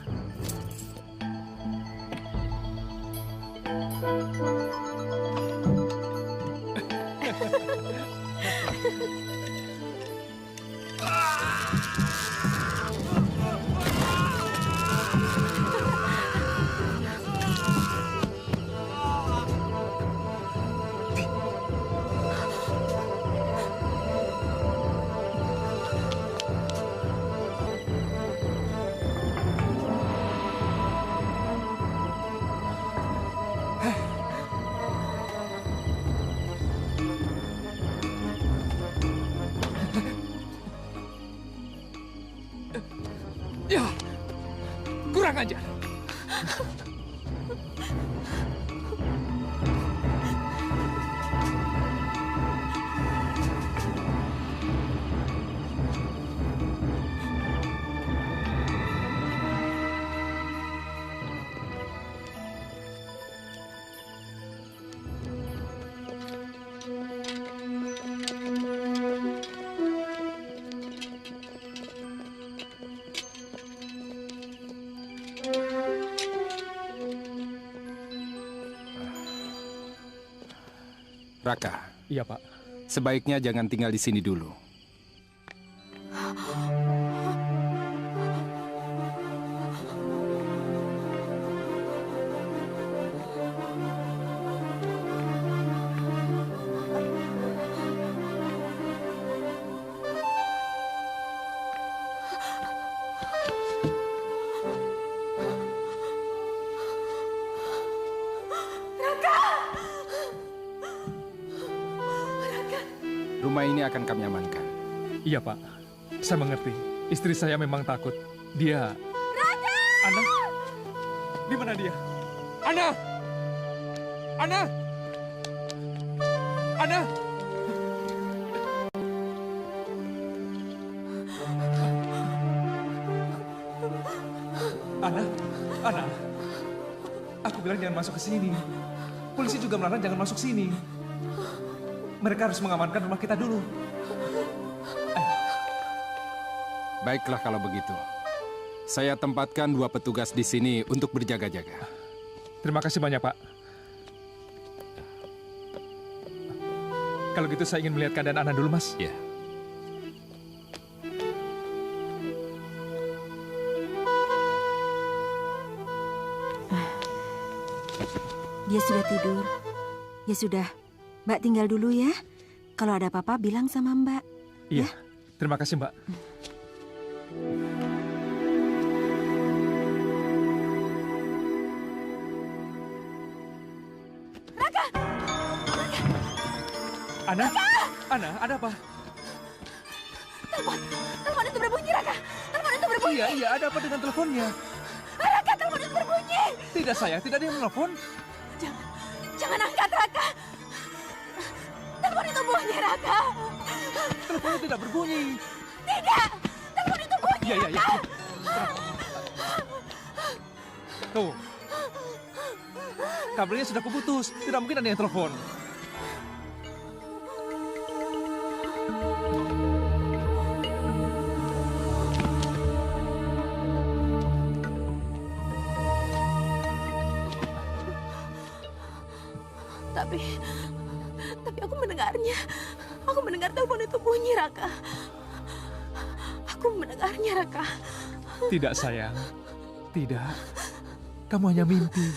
Ya, kurang ajar. Raka. Iya, Pak. Sebaiknya jangan tinggal di sini dulu. Rumah ini akan kami amankan. Iya, Pak. Saya mengerti. Istri saya memang takut. Dia... Raka! Ana? Di mana dia? Ana! Ana! Ana! Ana! Aku bilang jangan masuk ke sini. Polisi juga melarang jangan masuk sini. Mereka harus mengamankan rumah kita dulu. Baiklah kalau begitu. Saya tempatkan 2 petugas di sini untuk berjaga-jaga. Terima kasih banyak, Pak. Kalau gitu saya ingin melihat keadaan Ana dulu, Mas. Iya. Dia sudah tidur. Ya sudah, Mbak tinggal dulu ya. Kalau ada apa-apa bilang sama Mbak. Iya, terima kasih, Mbak. Raka! Ana? Ana, ada apa? Telepon itu berbunyi, Raka. Telepon itu berbunyi. Iya, ada apa dengan teleponnya? Raka, telepon itu berbunyi. Tidak, sayang, tidak ada yang menelpon. Jangan angkat, Raka. Telepon itu bunyi, Raka. Teleponnya tidak berbunyi. Tidak, telepon itu bunyi, Iya. Raka. Tuh. Kabelnya sudah keputus. Tidak mungkin ada yang telepon. Tapi aku mendengarnya. Aku mendengar telepon itu bunyi, Raka. Aku mendengarnya, Raka. Tidak, sayang. Tidak. Kamu hanya mimpi.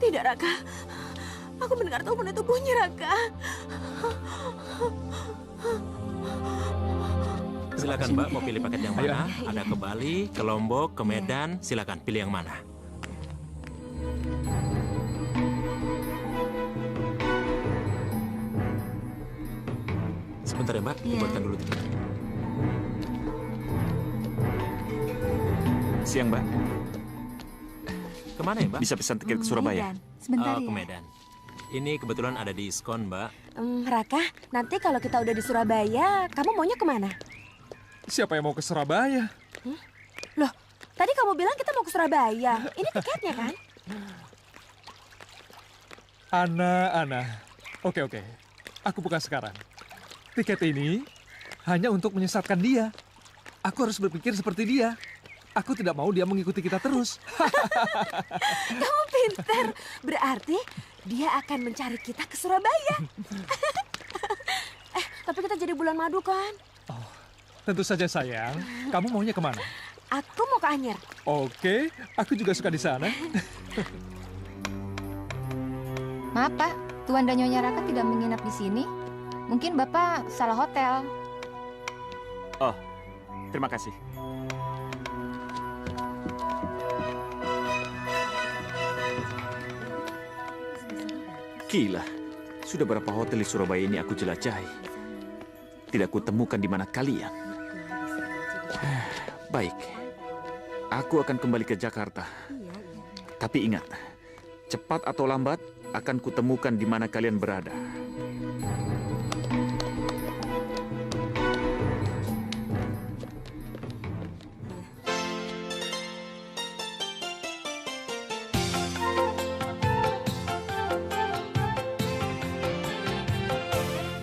Tidak, Raka. Aku mendengar telepon itu bunyi, Raka. Silakan Mbak, mau pilih paket yang mana? Ada ke Bali, ke Lombok, ke Medan. Silakan pilih yang mana. Sebentar ya Mbak, dibuatkan dulu tiket. Siang, Mbak. Kemana ya Mbak? Bisa pesan tiket ke Surabaya? Sebentar ke ya. Medan. Ini kebetulan ada diskon Mbak. Raka, nanti kalau kita udah di Surabaya, kamu maunya kemana? Siapa yang mau ke Surabaya? Loh, tadi kamu bilang kita mau ke Surabaya. Ini tiketnya kan? Ana. Oke. Aku buka sekarang. Tiket ini hanya untuk menyesatkan dia. Aku harus berpikir seperti dia. Aku tidak mau dia mengikuti kita terus. Kamu pintar. Berarti dia akan mencari kita ke Surabaya. Tapi kita jadi bulan madu kan? Oh, tentu saja sayang. Kamu maunya kemana? Aku mau ke Anyer. Oke, aku juga suka di sana. Maaf Pak, Tuan dan Nyonya Raka tidak menginap di sini. Mungkin Bapak salah hotel. Oh, terima kasih. Gila, sudah berapa hotel di Surabaya ini aku jelajahi. Tidak kutemukan di mana kalian. Baik, aku akan kembali ke Jakarta. Tapi ingat, cepat atau lambat akan kutemukan di mana kalian berada.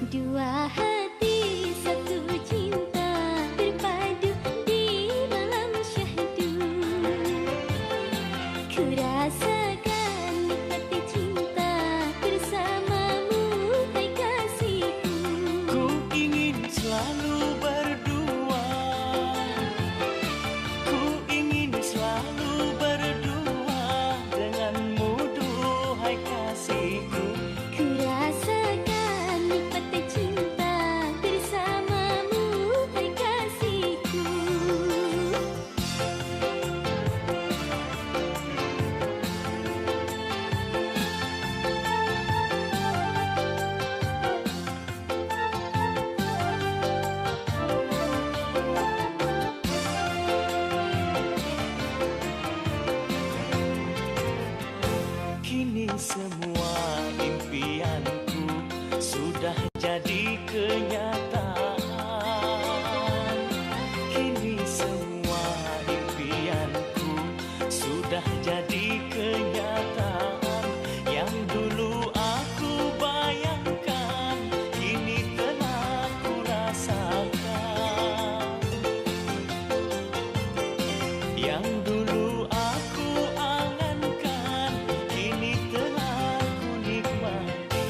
Dua hati satu cinta berpadu di malam syahdu. Ku rasakan nikmatnya cinta bersamamu, hai kasihku. Ku ingin selalu berdua. Ku ingin selalu berdua denganmu, duhai kasihku. Ku rasakan nikmatnya cinta bersamamu, hai kasihku. Kini semua impianku sudah jadi kenyataan. Kini semua impianku sudah jadi kenyataan. Yang dulu aku bayangkan, kini telah ku rasakan. Yang dulu aku angankan, kini telah ku nikmati.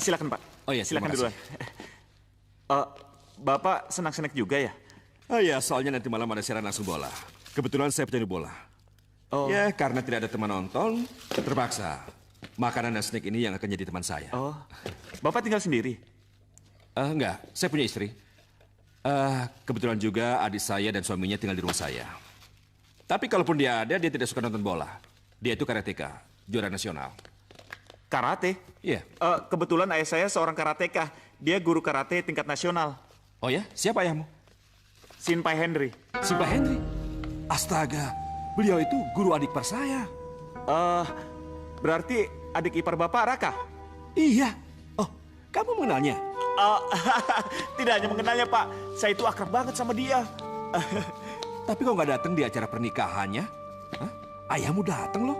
silakan Pak. Oh iya, silakan terima duluan. Bapak senang snack juga ya? Oh ya, soalnya nanti malam ada siaran langsung bola. Kebetulan saya pecandu bola. Oh. Ya, karena tidak ada teman nonton, terpaksa. Makanan dan snack ini yang akan jadi teman saya. Oh, Bapak tinggal sendiri? Enggak, saya punya istri. Kebetulan juga adik saya dan suaminya tinggal di rumah saya. Tapi kalaupun dia ada, dia tidak suka nonton bola. Dia itu karateka, juara nasional. Karate? Iya. Kebetulan ayah saya seorang karateka. Dia guru karate tingkat nasional. Oh ya? Siapa ayahmu? Sinpai Henry. Sinpai Henry? Astaga, beliau itu guru adik ipar saya. Berarti adik ipar Bapak Raka? Iya. Oh, kamu mengenalnya? Tidak hanya mengenalnya, Pak. Saya itu akrab banget sama dia. Tapi kok nggak datang di acara pernikahannya? Hah? Ayahmu datang loh.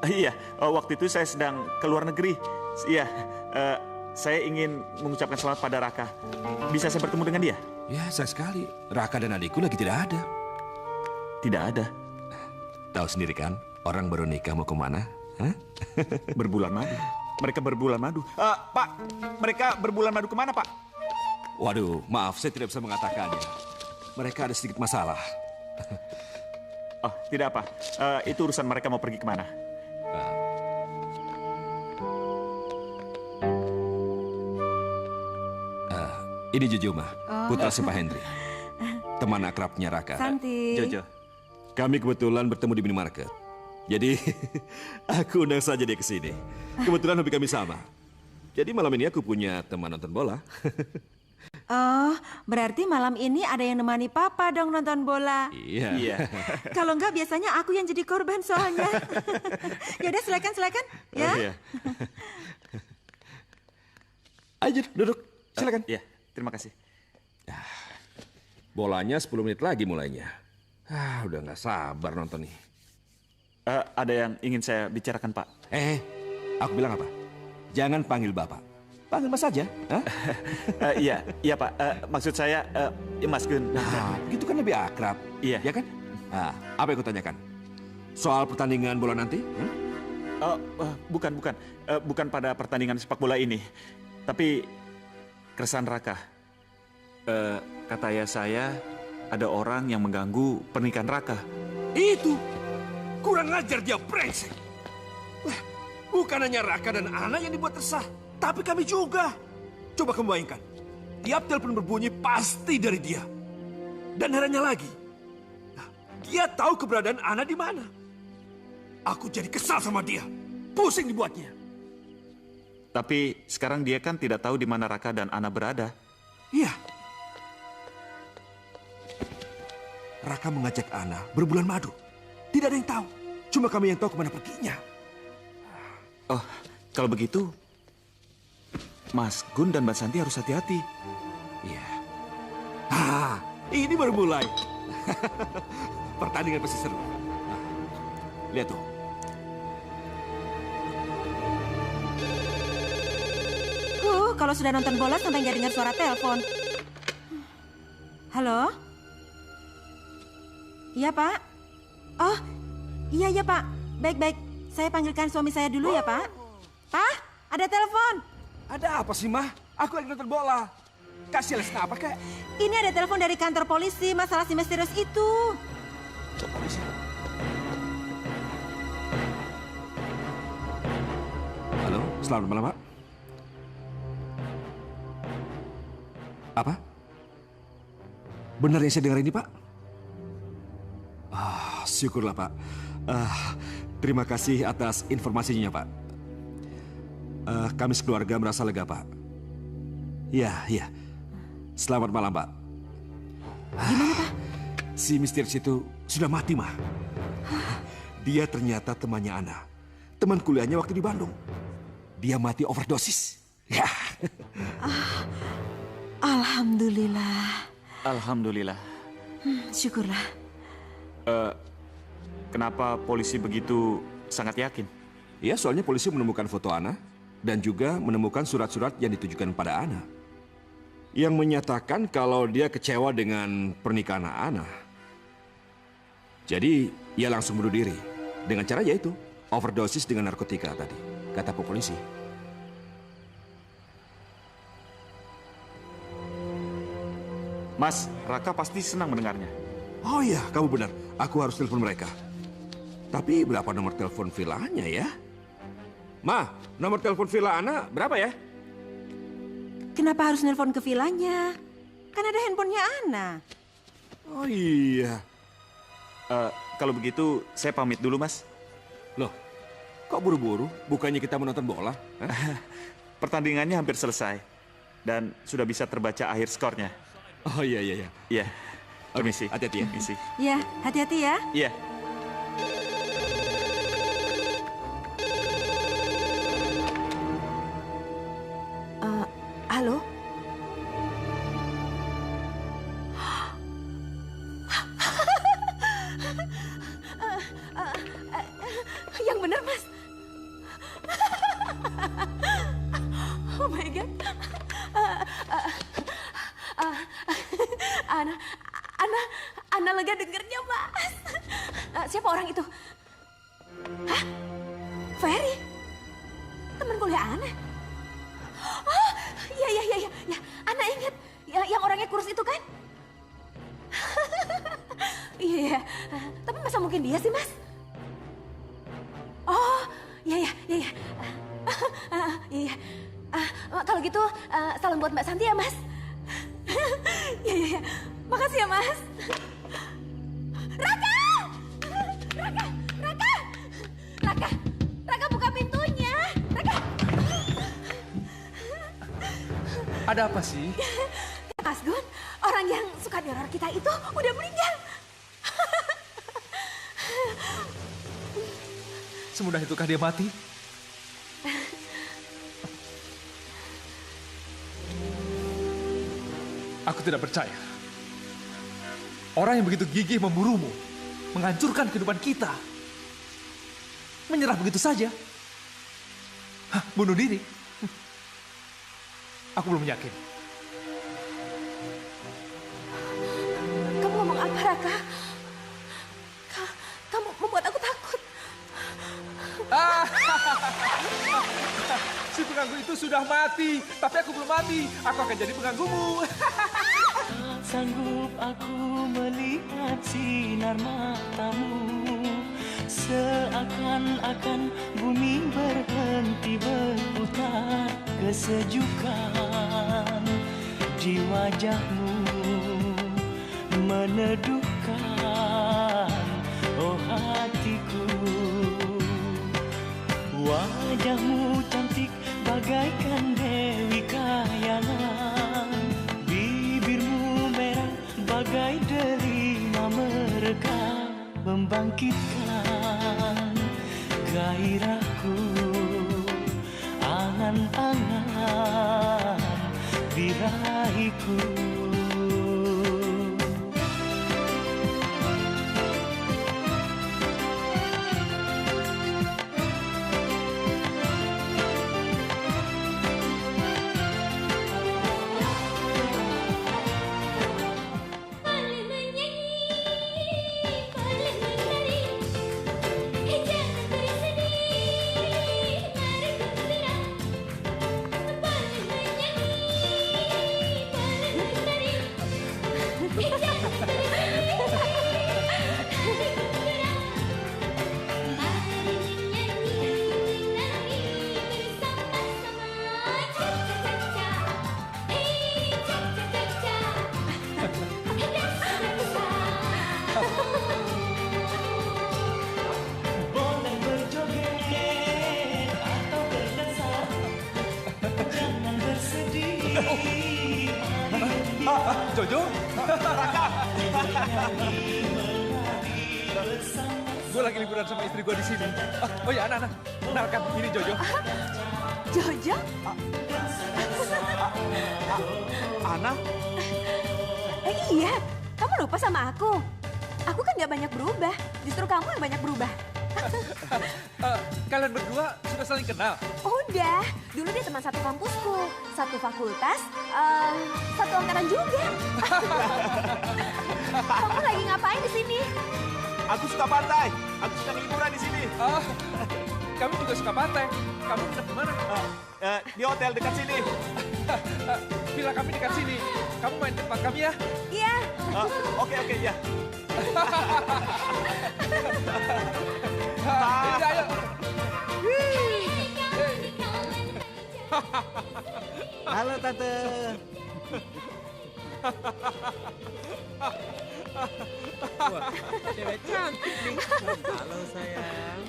Iya, waktu itu saya sedang ke luar negeri. Iya, saya ingin mengucapkan selamat pada Raka. Bisa saya bertemu dengan dia? Ya, sayang sekali. Raka dan adikku lagi tidak ada. Tidak ada? Tahu sendiri kan, orang baru nikah mau kemana? Hah? Berbulan madu. Mereka berbulan madu. Pak, mereka berbulan madu kemana, Pak? Waduh, maaf, saya tidak bisa mengatakannya. Mereka ada sedikit masalah. Oh, tidak apa. Itu urusan mereka mau pergi kemana. Ini Jojo, Ma. Putra Sinpai Henry. Teman akrabnya Raka. Santi. Jojo. Kami kebetulan bertemu di minimarket. Jadi, aku undang saja dia ke sini. Kebetulan hobi kami sama. Jadi malam ini aku punya teman nonton bola. Oh, berarti malam ini ada yang nemani Papa dong nonton bola. Iya. Kalau enggak biasanya aku yang jadi korban soalnya. Yaudah silakan ya. Iya. Ayo duduk, silakan. Iya, terima kasih. Bolanya 10 menit lagi mulainya. Udah nggak sabar nonton nih. Ada yang ingin saya bicarakan, Pak. Aku bilang apa? Jangan panggil Bapak. Panggil Mas saja. Iya Pak. Maksud saya Mas Gun. Begitu kan lebih akrab. Iya. Ya kan? Apa yang aku tanyakan? Soal pertandingan bola nanti? Bukan. Bukan pada pertandingan sepak bola ini. Tapi keresahan Raka. Kata ayah saya ada orang yang mengganggu pernikahan Raka. Itu kurang ajar dia, brengsek. Bukan hanya Raka dan Ana yang dibuat resah, tapi kami juga. Coba kamu bayangkan, tiap telepon berbunyi pasti dari dia. Dan herannya lagi, dia tahu keberadaan Ana di mana. Aku jadi kesal sama dia, pusing dibuatnya. Tapi sekarang dia kan tidak tahu di mana Raka dan Ana berada. Iya. Raka mengajak Ana berbulan madu. Tidak ada yang tahu. Cuma kami yang tahu kemana perginya. Oh, kalau begitu, Mas Gun dan Mbak Santi harus hati-hati. Iya. Ini baru mulai. Pertandingan pasti seru. Lihat tuh. Kalau sudah nonton bola sampai nggak dengar suara telepon. Halo? Iya, Pak. Oh, iya, Pak. Baik. Saya panggilkan suami saya dulu ya, Pak. Pak, ada telepon. Ada apa sih, Mah? Aku lagi nonton bola. Kasih les apa, Kak? Ini ada telepon dari kantor polisi, masalah si misterius itu. Polisi? Halo, selamat malam, Pak. Apa? Benar yang saya dengar ini, Pak? Syukurlah, Pak. Terima kasih atas informasinya, Pak. Kami sekeluarga merasa lega, Pak. Iya. Selamat malam, Pak. Gimana, Pak? Si misterius itu sudah mati, Mah. Dia ternyata temannya Ana. Teman kuliahnya waktu di Bandung. Dia mati overdosis. Ya. Alhamdulillah. Alhamdulillah. Syukurlah. Kenapa polisi begitu sangat yakin? Ya, soalnya polisi menemukan foto Ana dan juga menemukan surat-surat yang ditujukan pada Ana. Yang menyatakan kalau dia kecewa dengan pernikahan Ana. Jadi, ia langsung bunuh diri. Dengan cara yaitu, overdosis dengan narkotika tadi, kata polisi. Mas, Raka pasti senang mendengarnya. Oh iya, kamu benar. Aku harus telepon mereka. Tapi berapa nomor telepon villanya ya? Ma, nomor telepon villa Ana berapa ya? Kenapa harus nelpon ke villanya? Kan ada handphonenya Ana. Oh iya. Kalau begitu, saya pamit dulu, Mas. Loh, kok buru-buru? Bukannya kita menonton bola? Pertandingannya hampir selesai. Dan sudah bisa terbaca akhir skornya. Oh iya, iya, iya. Iya. Permisi. Hati-hati ya. Permisi. Ya, hati-hati ya. Iya. Halo? Yang benar, Mas. Oh my God. Ana lega dengernya, Mas. Siapa orang itu? Hah? Ferry? Teman kuliah Ana? Oh, iya. Ana ingat. Ya, yang orangnya kurus itu kan? Iya. Tapi masa mungkin dia sih, Mas? Oh, iya. Iya. Kalau gitu, salam buat Mbak Santi ya, Mas. Iya. Makasih ya, Mas. Raka, buka pintunya. Raka. Ada apa sih? Mas Gun, orang yang suka neror kita itu udah meninggal. Semudah itukah dia mati? Aku tidak percaya. Orang yang begitu gigih memburumu, menghancurkan kehidupan kita, menyerah begitu saja. Hah, bunuh diri? Aku belum yakin. Kamu ngomong apa, Raka? Kamu membuat aku takut. Si pengganggu itu sudah mati, tapi aku belum mati. Aku akan jadi pengganggumu. Sanggup aku melihat sinar matamu, seakan-akan bumi berhenti berputar. Kesejukan di wajahmu meneduhkan, oh hatiku. Wajahmu cantik bagaikan Dewi Kayangan, bibirmu merah bagai delima mereka, membangkitkan gairahku, angan-angan birahiku. Jojo? Gue lagi liburan sama istri gue di sini. Oh ya, anak-anak, kenalkan, ini Jojo. Jojo? Ana? Iya, kamu lupa sama aku. Aku kan gak banyak berubah, justru kamu yang banyak berubah. Kalian berdua sudah saling kenal? Udah, dulu dia teman satu kampusku, satu fakultas, satu angkatan juga. Kamu lagi ngapain di sini? Aku suka pantai. Aku suka liburan di sini. kami juga suka pantai. Kamu nginep di mana? Di hotel dekat sini. Villa kami dekat sini. Kamu main ke tempat kami ya? Iya. Oke, ya. Yaudah, ayo. Halo Tante. Wah, cewek cantik nih. Halo sayang.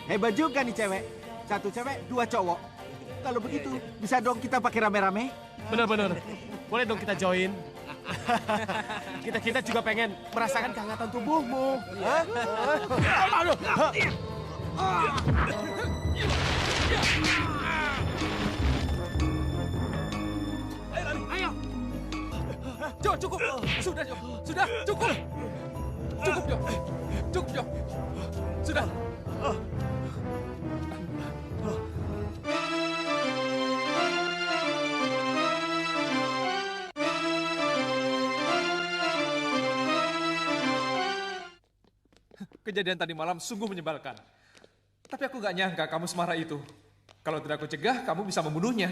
Hebat juga nih cewek. Satu cewek, dua cowok. Kalau begitu, bisa dong kita pakai rame-rame? Benar. Boleh dong kita join. Kita juga pengen merasakan kehangatan tubuhmu. Aduh. Ayo. Jo, cukup. Sudah, Jo. Sudah, cukup. Cukup, Jo. Cukup, Jo. Sudah. Kejadian tadi malam sungguh menyebalkan. Tapi aku gak nyangka kamu semarah itu. Kalau tidak aku cegah, kamu bisa membunuhnya.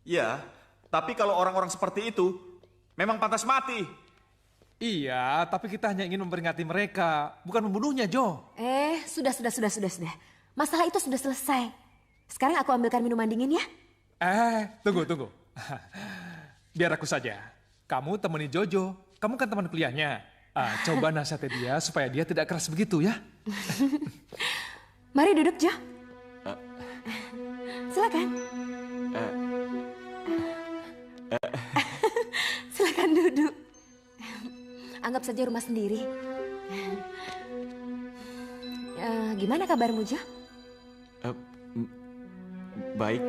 Ya, tapi kalau orang-orang seperti itu, memang pantas mati. Iya, tapi kita hanya ingin memperingati mereka, bukan membunuhnya, Jo. Sudah. Masalah itu sudah selesai. Sekarang aku ambilkan minuman dingin ya. Tunggu. Biar aku saja. Kamu temani Jojo. Kamu kan teman kuliahnya. Coba nasihati dia supaya dia tidak keras begitu ya. Mari duduk, Jo. Silakan. Silakan duduk. Anggap saja rumah sendiri. Gimana kabarmu, Jo? Baik.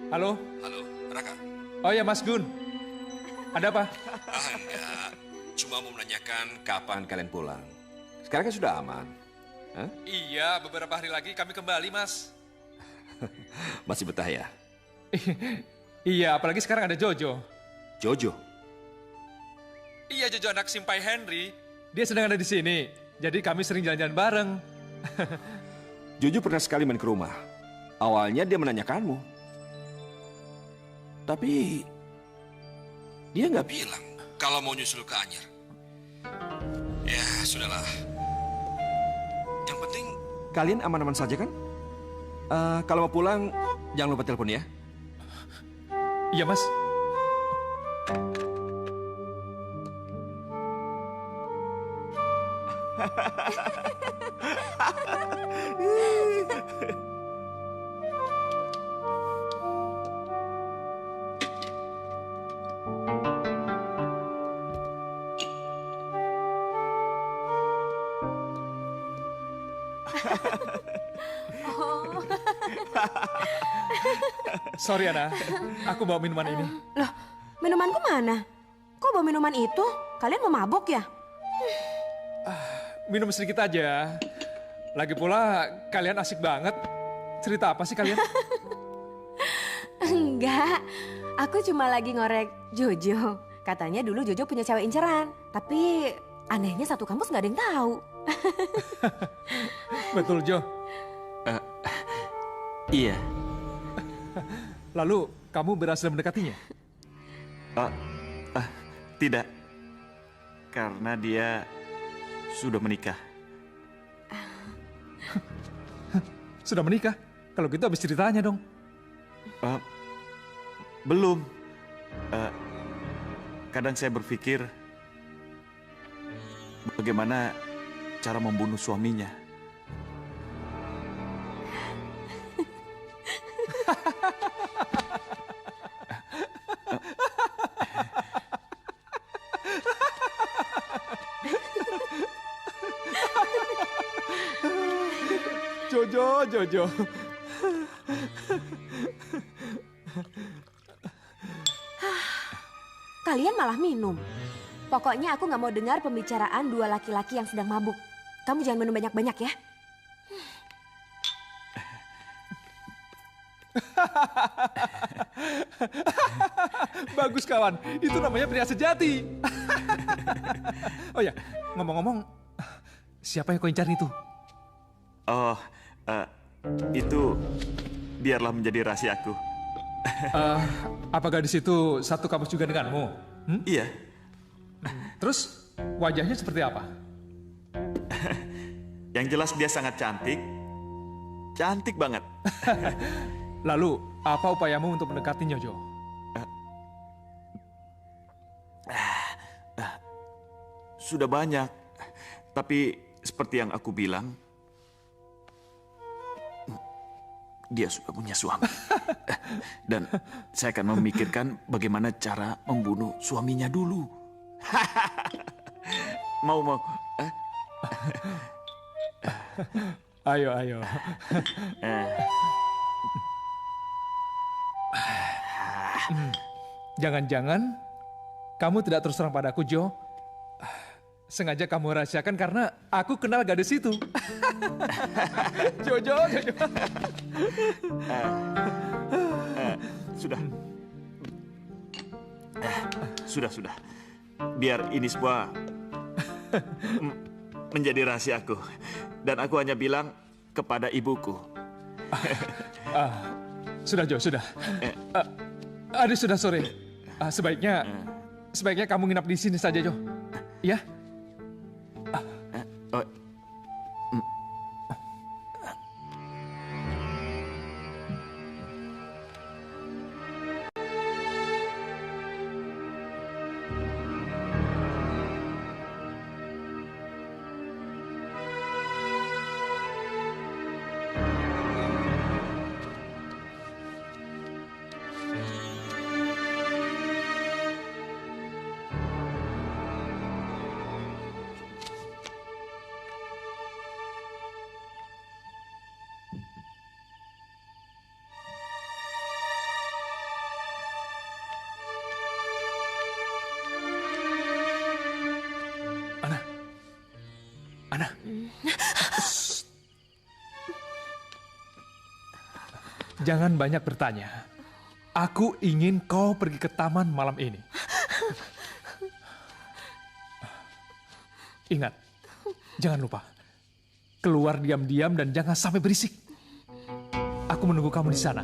Halo? Halo, Raka. Oh ya, Mas Gun. Ada apa? Enggak. Cuma mau menanyakan kapan kalian pulang. Sekarang kan sudah aman. Hah? Iya, beberapa hari lagi kami kembali, Mas. Masih betah ya? Iya, apalagi sekarang ada Jojo. Jojo? Iya, Jojo anak Simpai Henry. Dia sedang ada di sini. Jadi kami sering jalan-jalan bareng. Jojo pernah sekali main ke rumah. Awalnya dia menanyakanmu. Tapi dia nggak bilang kalau mau nyusul ke Anyer. Ya, sudahlah. Yang penting kalian aman-aman saja kan? Kalau mau pulang, jangan lupa telepon ya. Iya, Mas. Sorry, Ana. Aku bawa minuman ini. Loh, minumanku mana? Kok bawa minuman itu? Kalian mau mabok ya? Minum sedikit aja. Lagi pula kalian asik banget. Cerita apa sih kalian? Enggak, aku cuma lagi ngorek Jojo. Katanya dulu Jojo punya cewek inceran. Tapi anehnya satu kampus gak ada yang tahu. Betul, Jo. Iya. Lalu kamu berhasil mendekatinya? Tidak. Karena dia sudah menikah. Sudah menikah? Kalau gitu habis ceritanya dong. Belum. Kadang saya berpikir bagaimana cara membunuh suaminya. Jojo. Kalian malah minum. Pokoknya aku gak mau dengar pembicaraan dua laki-laki yang sedang mabuk. Kamu jangan minum banyak-banyak ya. Bagus kawan, itu namanya pria sejati. Oh ya, ngomong-ngomong, siapa yang kau incar itu? Oh, itu biarlah menjadi rahasiaku. Apa gadis itu satu kampus juga denganmu? Iya. Terus wajahnya seperti apa? Yang jelas dia sangat cantik. Cantik banget. Lalu, apa upayamu untuk mendekatinya, Jo? Sudah banyak. Tapi seperti yang aku bilang, dia sudah punya suami. Dan saya akan memikirkan bagaimana cara membunuh suaminya dulu. Mau. Ayo. Jangan-jangan kamu tidak terus terang padaku, Jo. Sengaja kamu rahasiakan karena aku kenal gadis itu. Jojo. Sudah. Biar ini semua menjadi rahasiaku. Dan aku hanya bilang kepada ibuku. Sudah, Jo, sudah. Aduh, sudah sore. Sebaiknya kamu nginap di sini saja, Jo. Ya? Ana. Jangan banyak bertanya. Aku ingin kau pergi ke taman malam ini. Ingat, jangan lupa. Keluar diam-diam dan jangan sampai berisik. Aku menunggu kamu di sana.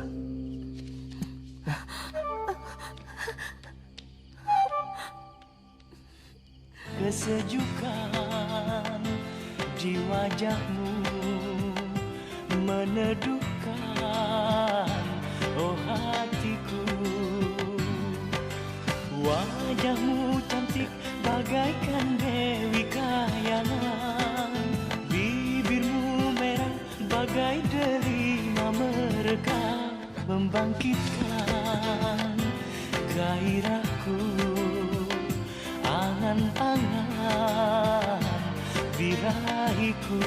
Kesejukan di wajahmu meneduhkan, oh hatiku. Wajahmu cantik bagaikan Dewi Kayangan, bibirmu merah bagai delima mereka, membangkitkan gairahku, angan-angan birahiku.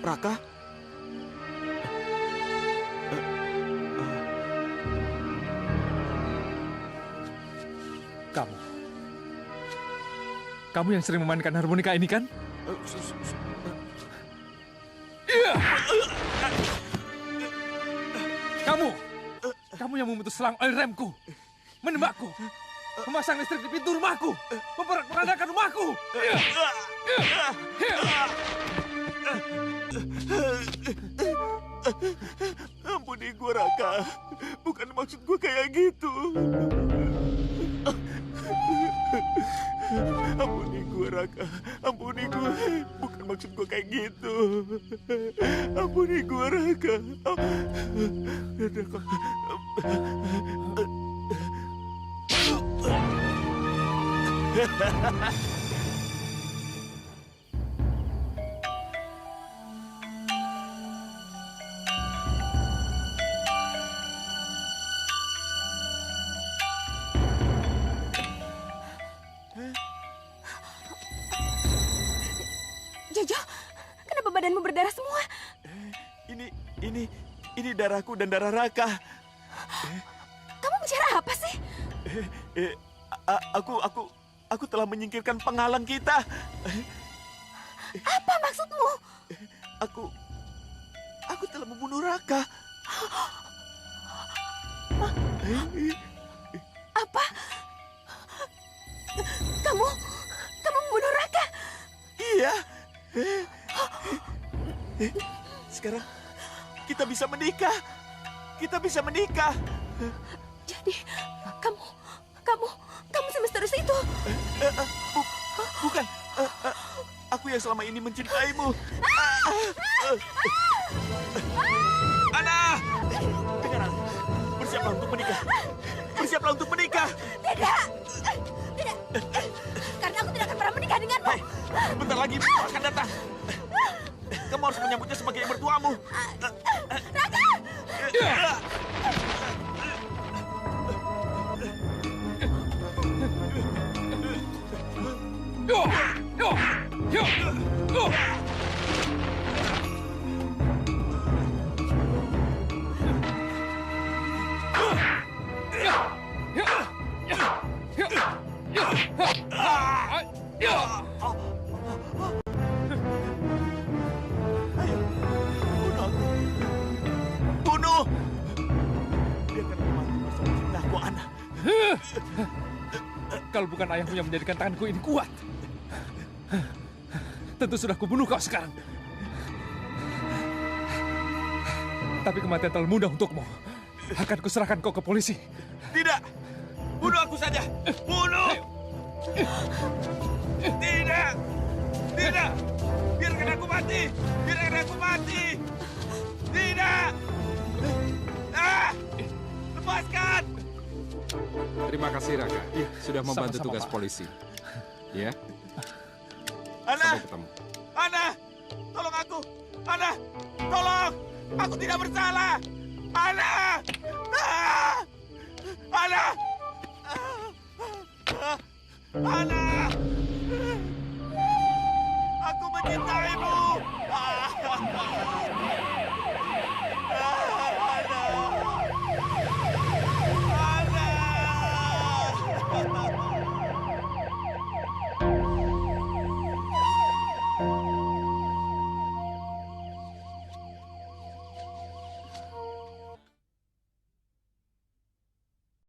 Raka? Kamu yang sering memainkan harmonika ini kan? Kamu yang memutus selang oil remku, menembakku, memasang listrik di pintu rumahku, memporak-porandakan rumahku. Ampuni gue, Raka. Bukan maksud gue kayak gitu. Ampuni gue, Raka. Ampuni gue. Bukan maksud gue kayak gitu. Ampuni gue, Raka. Raka. Jojo, kenapa badanmu berdarah semua? Ini darahku dan darah Raka. Kamu bicara apa sih? Aku telah menyingkirkan penghalang kita. Apa maksudmu? Aku telah membunuh Raka. Apa? Kamu membunuh Raka? Iya. Sekarang kita bisa menikah. Kita bisa menikah. Jadi kamu semisterius itu? Bukan. Aku yang selama ini mencintaimu. Ana! Dengar aku. Bersiaplah untuk menikah. Bersiaplah untuk menikah. Tidak. Karena aku tidak akan pernah menikah denganmu. Bentar lagi ibu akan datang. Kamu harus menyambutnya sebagai mertuamu. Raka! Bunuh! Dia akan mati bersama cintaku, Ana. Kalau bukan ayahmu yang menjadikan tanganku ini kuat, tentu sudah kubunuh kau sekarang. Tapi kematian terlalu mudah untukmu. Akan kuserahkan kau ke polisi. Tidak! Bunuh aku saja! Bunuh! Tidak! Tidak! Biarkan aku mati! Biarkan aku mati! Tidak! Lepaskan! Terima kasih Raka, sudah membantu Sama-sama, tugas Pak. polisi. Ya, Ana! sampai ketemu. Ana! Tolong aku! Ana! Tolong! Aku tidak bersalah! Ana! Ana! Ana! Aku mencintaimu!